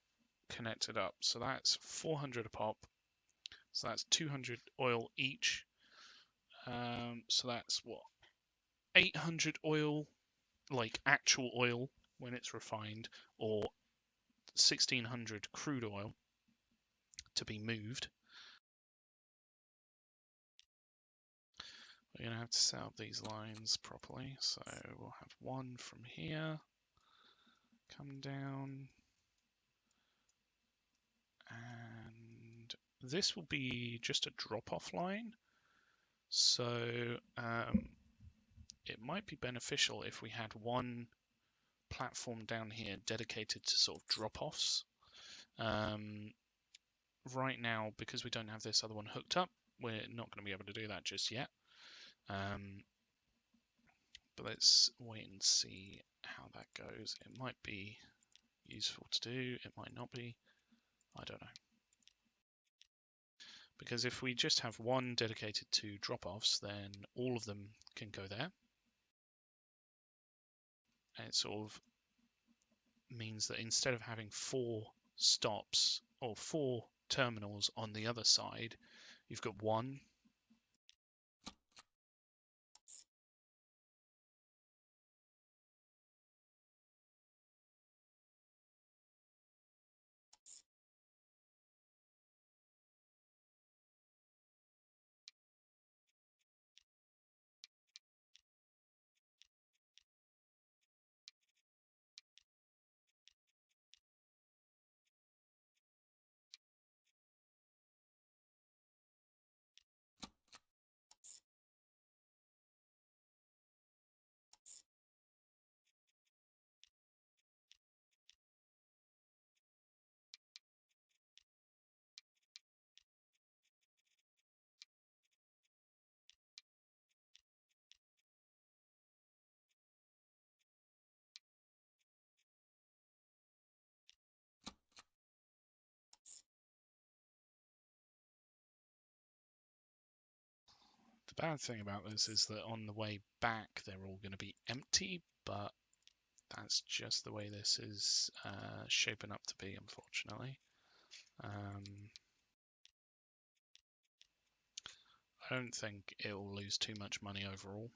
connected up. So that's 400 a pop. So that's 200 oil each. So that's what? 800 oil, like actual oil when it's refined, or 1600 crude oil to be moved. We're going to have to set up these lines properly. So we'll have one from here, come down, and this will be just a drop-off line. So it might be beneficial if we had one platform down here dedicated to sort of drop-offs. Right now, because we don't have this other one hooked up, we're not going to be able to do that just yet. But let's wait and see how that goes. It might be useful to do, it might not be, I don't know. Because if we just have one dedicated to drop-offs, then all of them can go there. And it sort of means that instead of having 4 stops or 4 terminals on the other side, you've got one. The bad thing about this is that on the way back they're all going to be empty, but that's just the way this is shaping up to be, unfortunately. I don't think it'll lose too much money overall.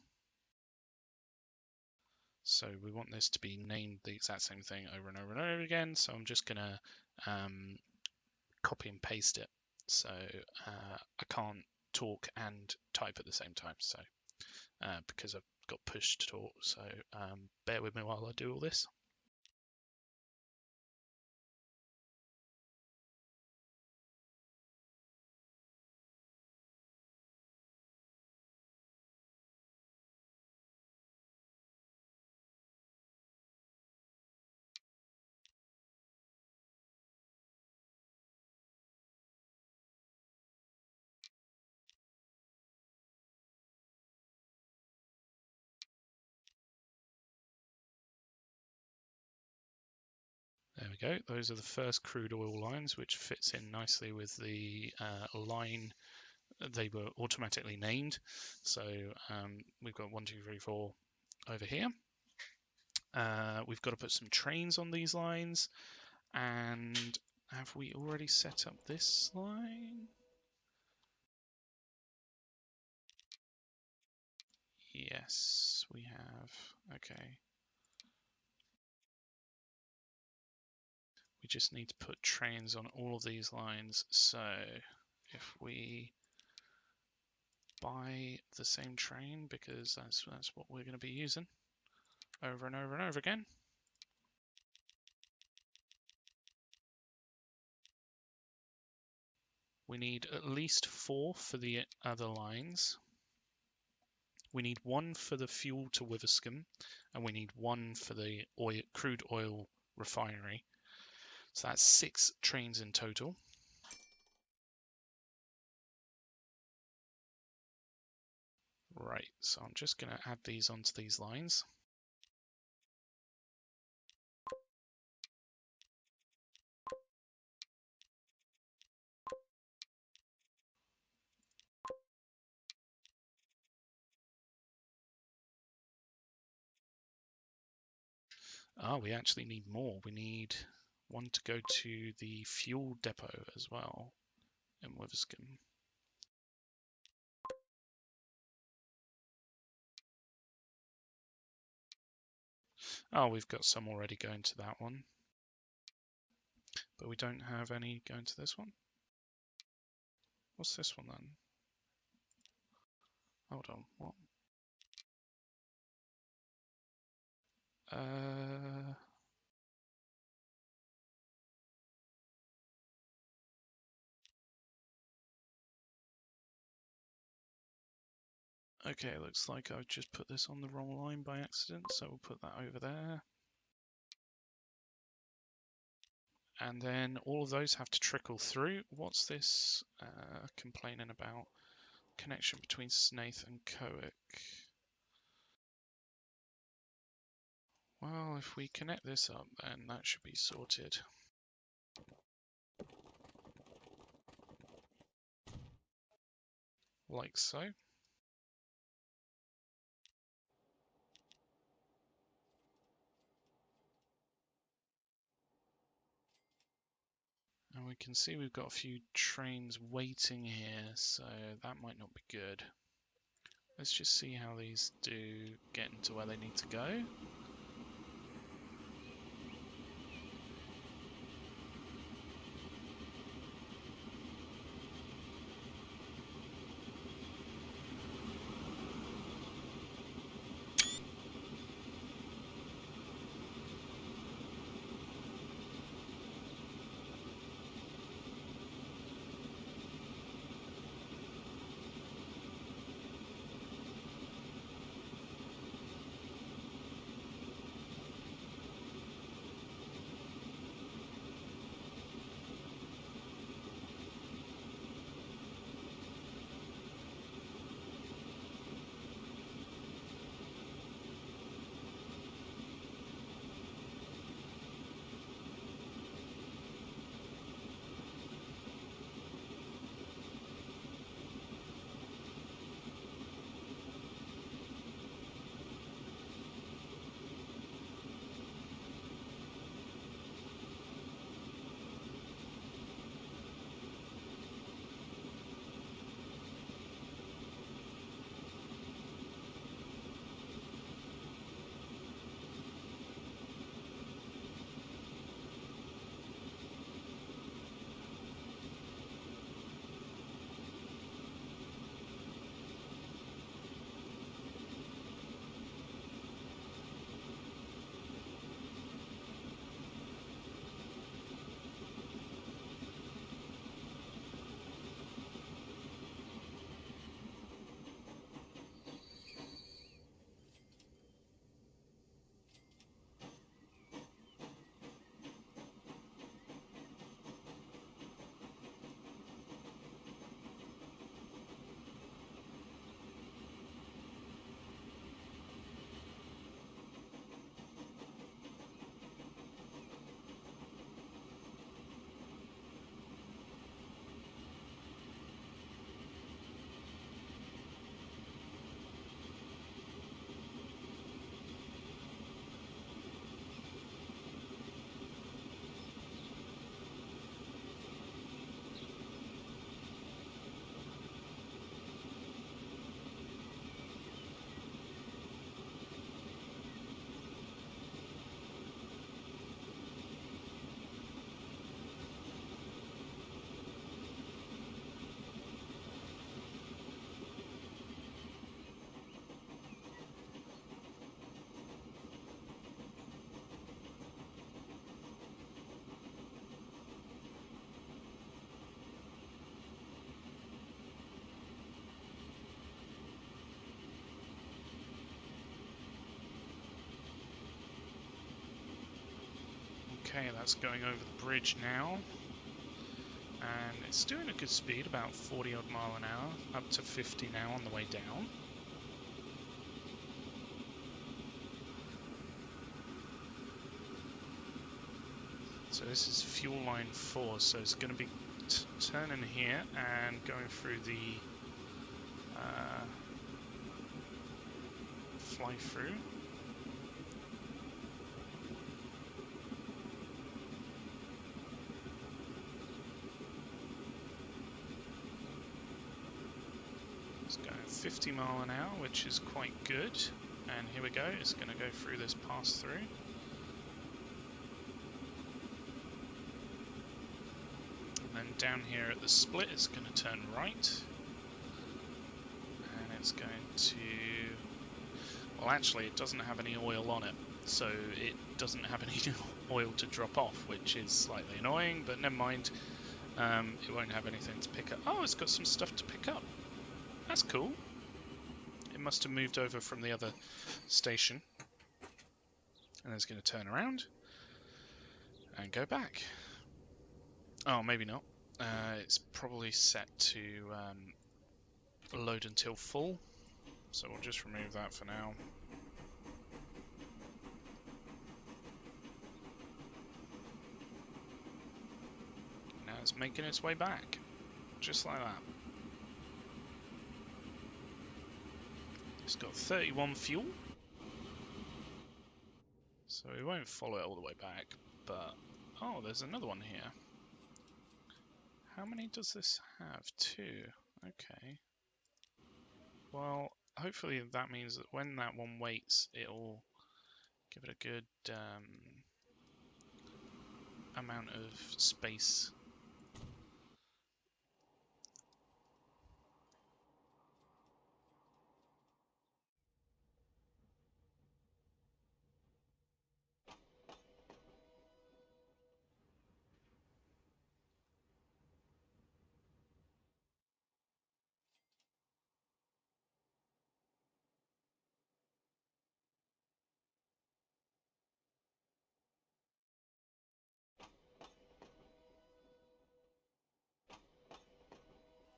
So we want this to be named the exact same thing over and over and over again. So I'm just going to copy and paste it. So I can't talk and type at the same time. So because I've got push to talk. So bear with me while I do all this. There we go. Those are the first crude oil lines, which fits in nicely with the line they were automatically named. So we've got 1, 2, 3, 4 over here. We've got to put some trains on these lines. And have we already set up this line? Yes, we have. Okay. We just need to put trains on all of these lines. So if we buy the same train, because that's what we're going to be using over and over and over again. We need at least 4 for the other lines. We need 1 for the fuel to Witherscombe, and we need 1 for the crude oil refinery. So that's 6 trains in total. Right, so I'm just going to add these onto these lines. We actually need more. We need 1 to go to the fuel depot as well in Witherscombe. Oh, we've got some already going to that one. But we don't have any going to this one. What's this one then? Hold on, what? Okay, looks like I've just put this on the wrong line by accident, so we'll put that over there. And then all of those have to trickle through. What's this complaining about? Connection between Snaith and Coic. Well, if we connect this up, then that should be sorted. Like so. And we can see we've got a few trains waiting here, so that might not be good. Let's just see how these do getting to where they need to go. Okay, that's going over the bridge now. And it's doing a good speed, about 40 odd mile an hour, up to 50 now on the way down. So this is fuel line 4, so it's going to be turning here and going through the fly through. It's going 50 mile an hour, which is quite good. And here we go, it's going to go through this pass through. And then down here at the split, it's going to turn right. And it's going to... Well, actually, it doesn't have any oil on it, so it doesn't have any oil to drop off, which is slightly annoying, but never mind. It won't have anything to pick up. Oh, it's got some stuff to pick up. That's cool. It must have moved over from the other station. And it's going to turn around and go back. Oh, maybe not. It's probably set to load until full, so we'll just remove that for now. Now it's making its way back, just like that. It's got 31 fuel, so we won't follow it all the way back, but... Oh, there's another one here. How many does this have? 2. Okay. Well, hopefully that means that when that one waits, it'll give it a good amount of space.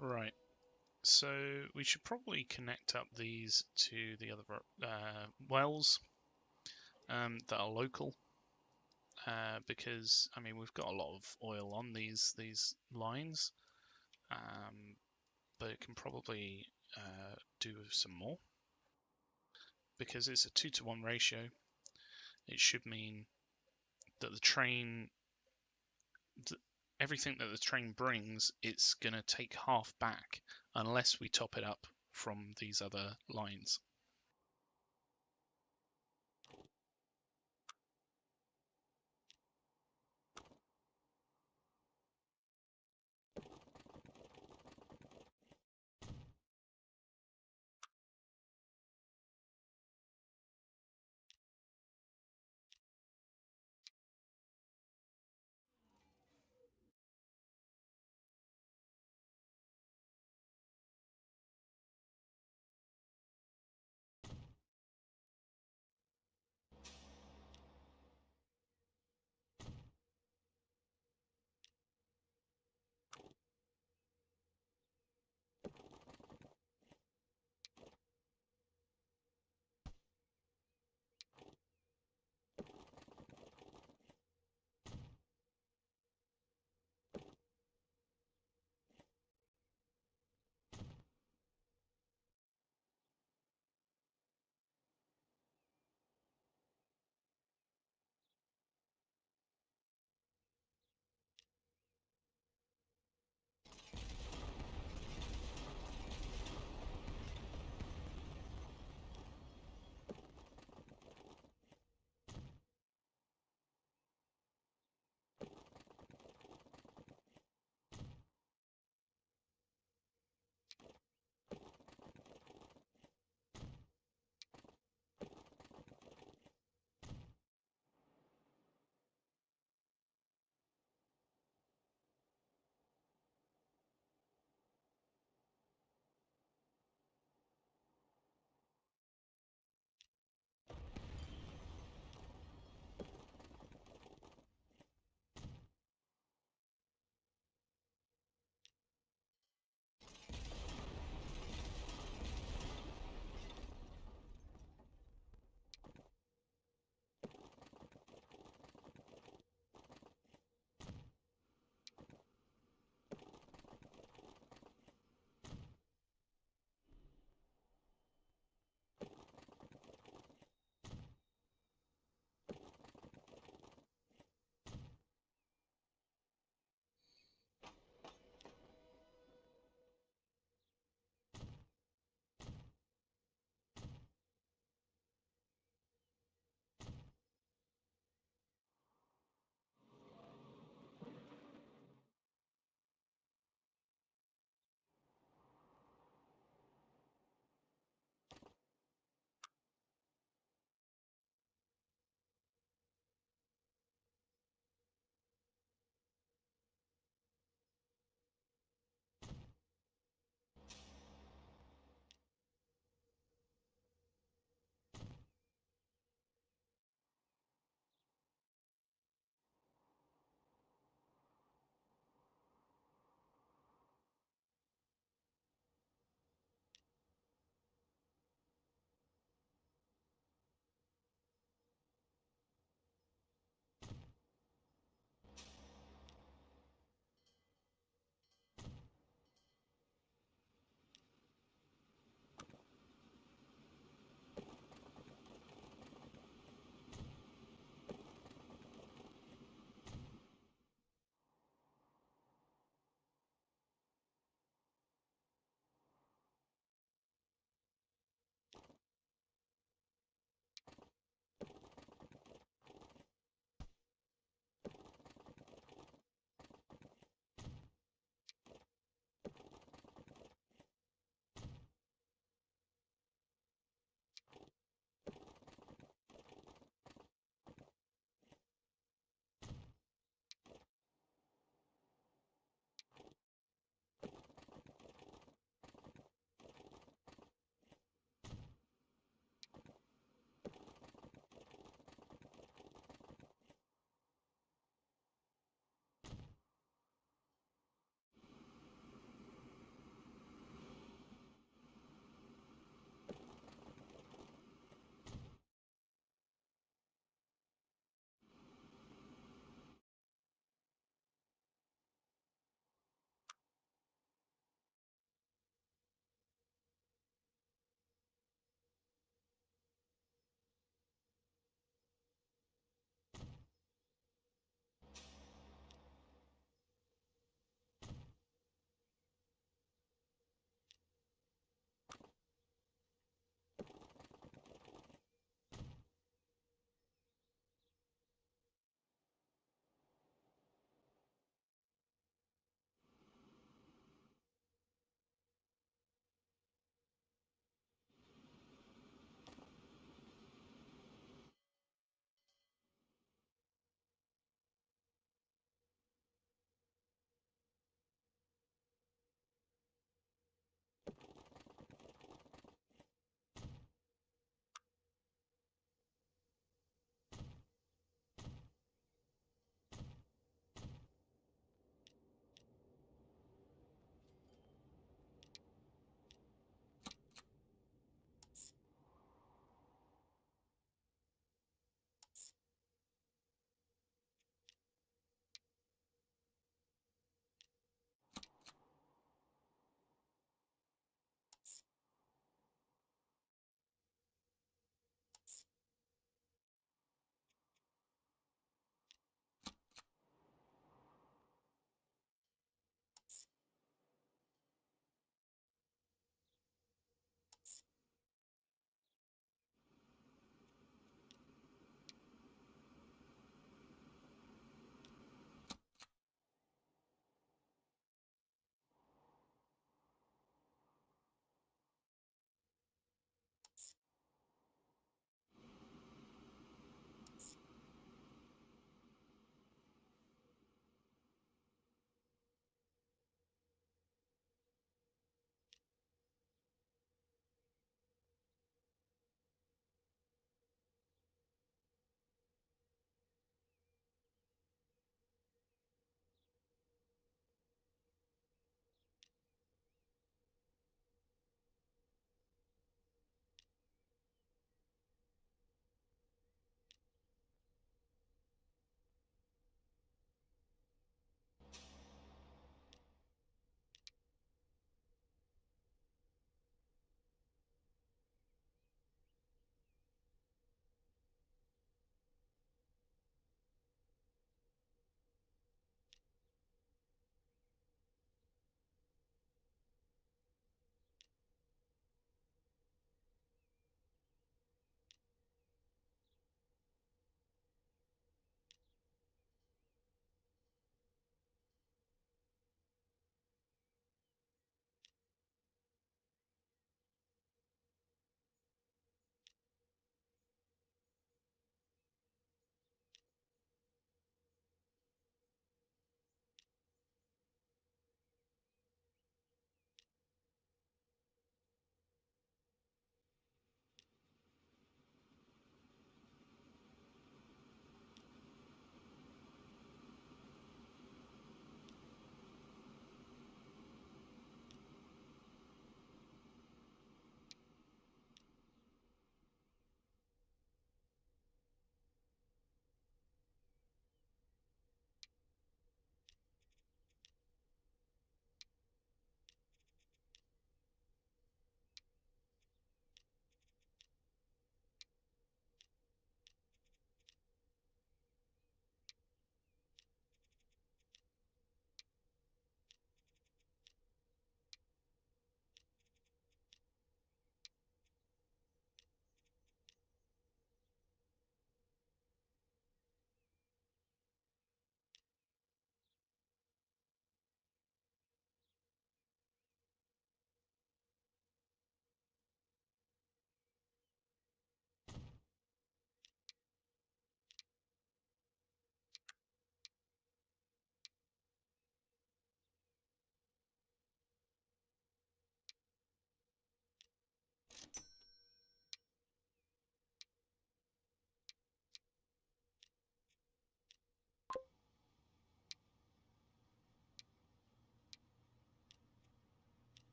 Right. So we should probably connect up these to the other wells that are local, because I mean we've got a lot of oil on these lines, but it can probably do with some more. Because it's a 2-to-1 ratio, it should mean that the train, everything that the train brings, it's going to take half back unless we top it up from these other lines.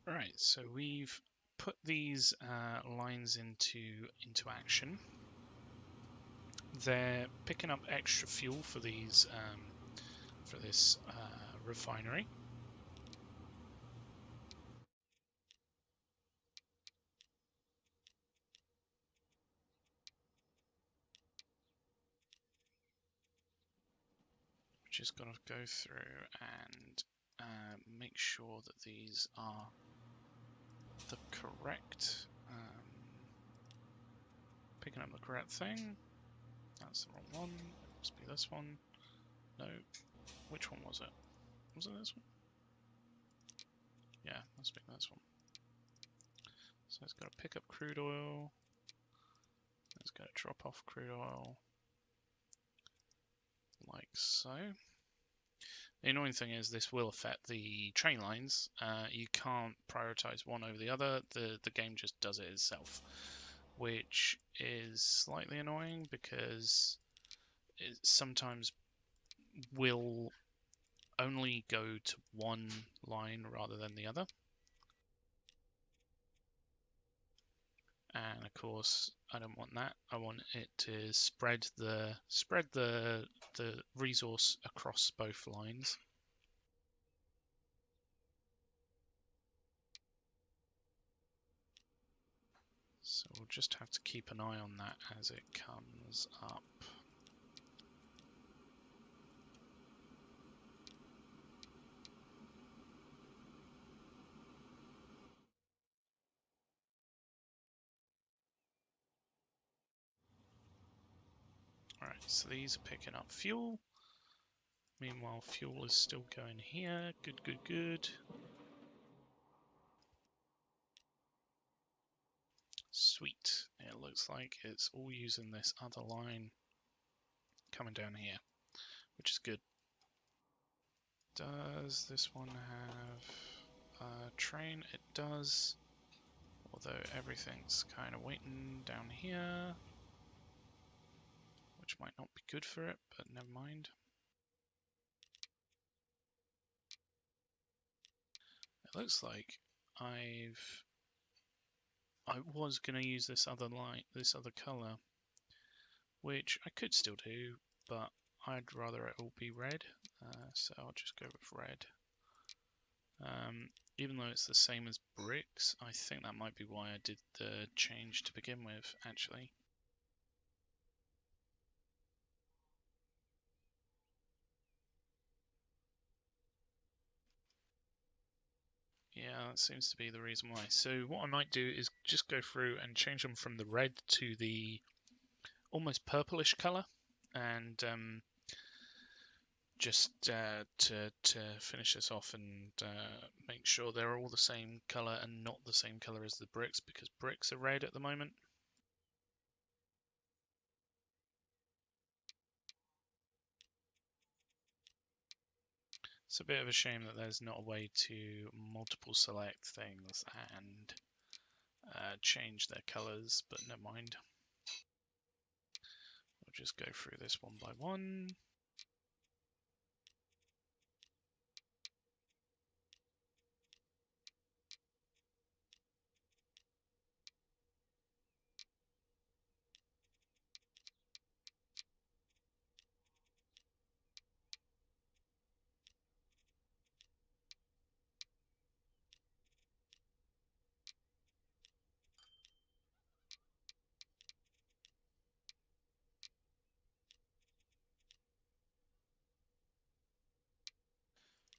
Right, so we've put these lines into action. They're picking up extra fuel for these for this refinery. Just got to go through and make sure that these are the correct, picking up the correct thing. That's the wrong one. It must be this one. No, which one was it? Was it this one? Yeah, must be this one. So it's got to pick up crude oil. It's going to drop off crude oil like so. The annoying thing is this will affect the train lines. You can't prioritize one over the other. The game just does it itself, which is slightly annoying because it sometimes will only go to one line rather than the other. And of course, I don't want that. I want it to spread the resource across both lines. So we'll just have to keep an eye on that as it comes up. Alright, so these are picking up fuel. Meanwhile, fuel is still going here. Good, good, good. Sweet. It looks like it's all using this other line coming down here, which is good. Does this one have a train? It does. Although everything's kind of waiting down here, which might not be good for it, but never mind. It looks like I was going to use this other light, this other color, which I could still do, but I'd rather it all be red, so I'll just go with red. Even though it's the same as bricks, I think that might be why I did the change to begin with, actually. Yeah, that seems to be the reason why. So what I might do is just go through and change them from the red to the almost purplish color, and just to finish this off and make sure they're all the same color and not the same color as the bricks, because bricks are red at the moment. It's a bit of a shame that there's not a way to multiple select things and change their colors, but never mind. We'll just go through this one by one.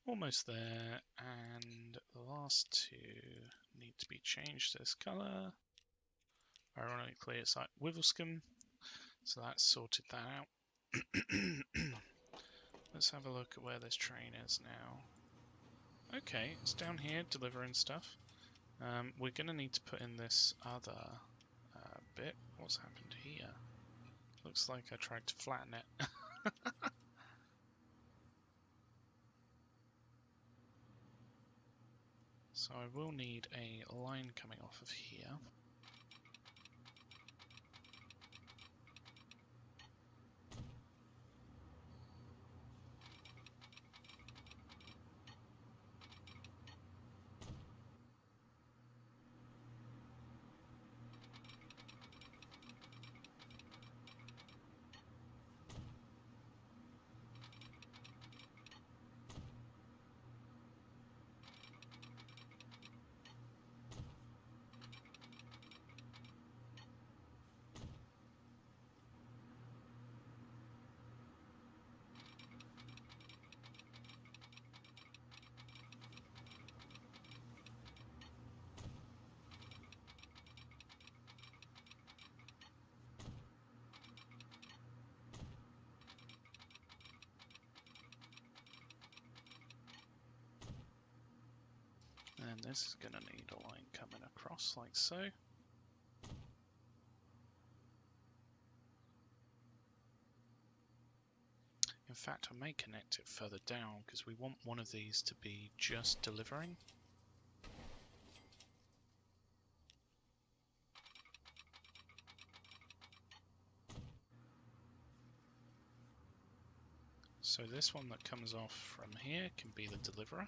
Almost there, and the last two need to be changed this color. Ironically, it's like Wivelscombe, so that's sorted that out. Let's have a look at where this train is now. Okay, it's down here delivering stuff. We're going to need to put in this other bit. What's happened here? Looks like I tried to flatten it. So I will need a line coming off of here. then this is going to need a line coming across like so. In fact, I may connect it further down because we want one of these to be just delivering. So this one that comes off from here can be the deliverer.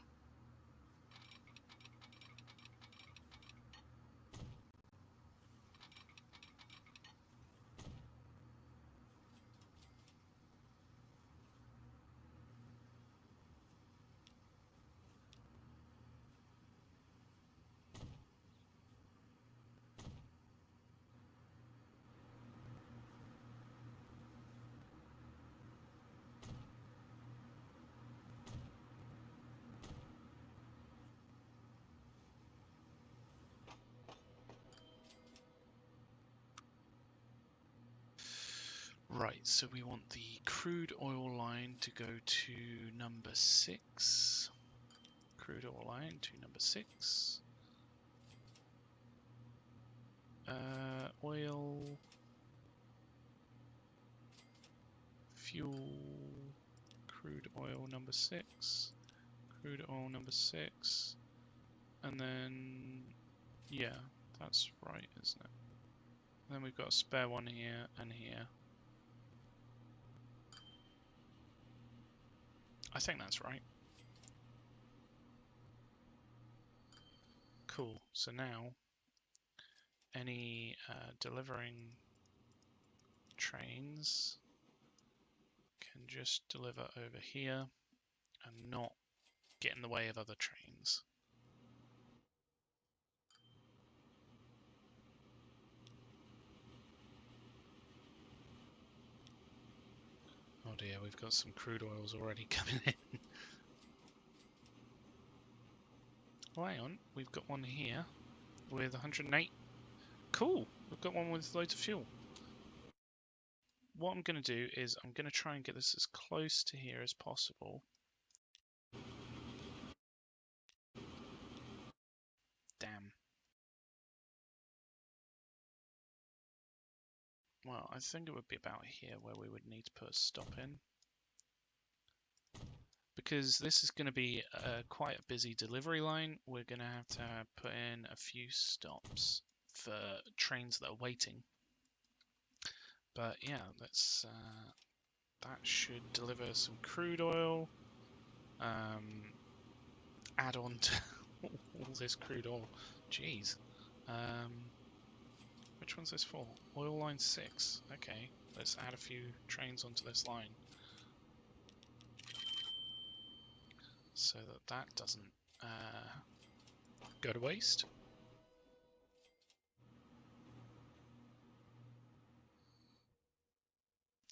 Right, so we want the crude oil line to go to number 6. Crude oil line to number 6. Oil, fuel, crude oil number 6, crude oil number 6, and then, yeah, that's right, isn't it? And then we've got a spare one here and here. I think that's right. Cool, so now any delivering trains can just deliver over here and not get in the way of other trains. Oh dear, we've got some crude oils already coming in. Oh, hang on, we've got one here with 108. Cool, we've got one with loads of fuel. What I'm going to do is I'm going to try and get this as close to here as possible. Damn. Well, I think it would be about here where we would need to put a stop in. Because this is going to be quite a busy delivery line, we're going to have to put in a few stops for trains that are waiting. But yeah, that's that should deliver some crude oil. Add on to all this crude oil. Jeez. Which one's this for? Oil line 6. Okay, let's add a few trains onto this line. So that doesn't go to waste.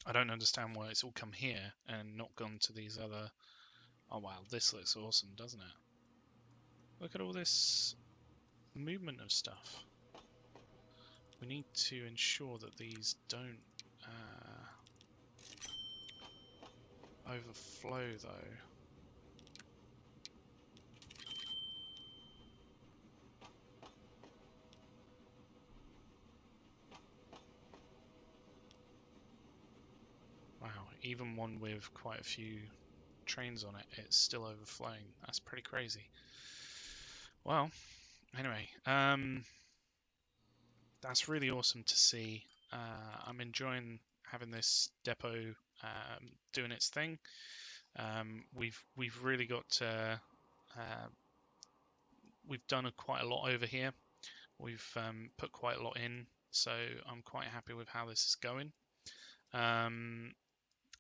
I don't understand why it's all come here and not gone to these other... Oh wow, this looks awesome, doesn't it? Look at all this movement of stuff. We need to ensure that these don't overflow though. Wow, even one with quite a few trains on it, it's still overflowing. That's pretty crazy. Well, anyway, that's really awesome to see. I'm enjoying having this depot doing its thing. We've really got we've done quite a lot over here. We've put quite a lot in, so I'm quite happy with how this is going.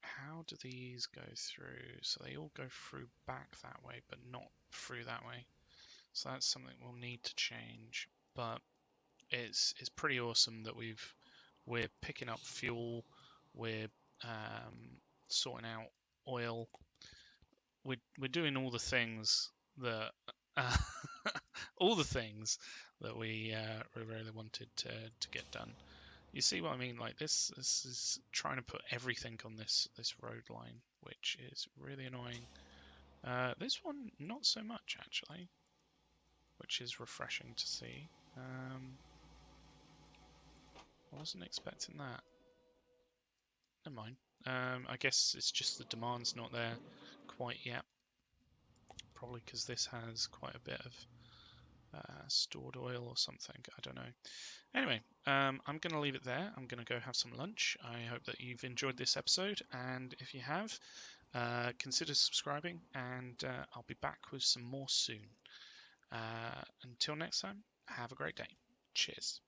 How do these go through? So they all go through back that way, but not through that way. So that's something we'll need to change. But it's pretty awesome that we're picking up fuel, we're sorting out oil, we're doing all the things that all the things that we really wanted to get done. You see what I mean? Like this is trying to put everything on this road line, which is really annoying. This one, not so much actually. which is refreshing to see. I wasn't expecting that. Never mind. I guess it's just the demand's not there quite yet. Probably because this has quite a bit of stored oil or something. I don't know. Anyway, I'm going to leave it there. I'm going to go have some lunch. I hope that you've enjoyed this episode, and if you have, consider subscribing, and I'll be back with some more soon. Until next time, have a great day. Cheers.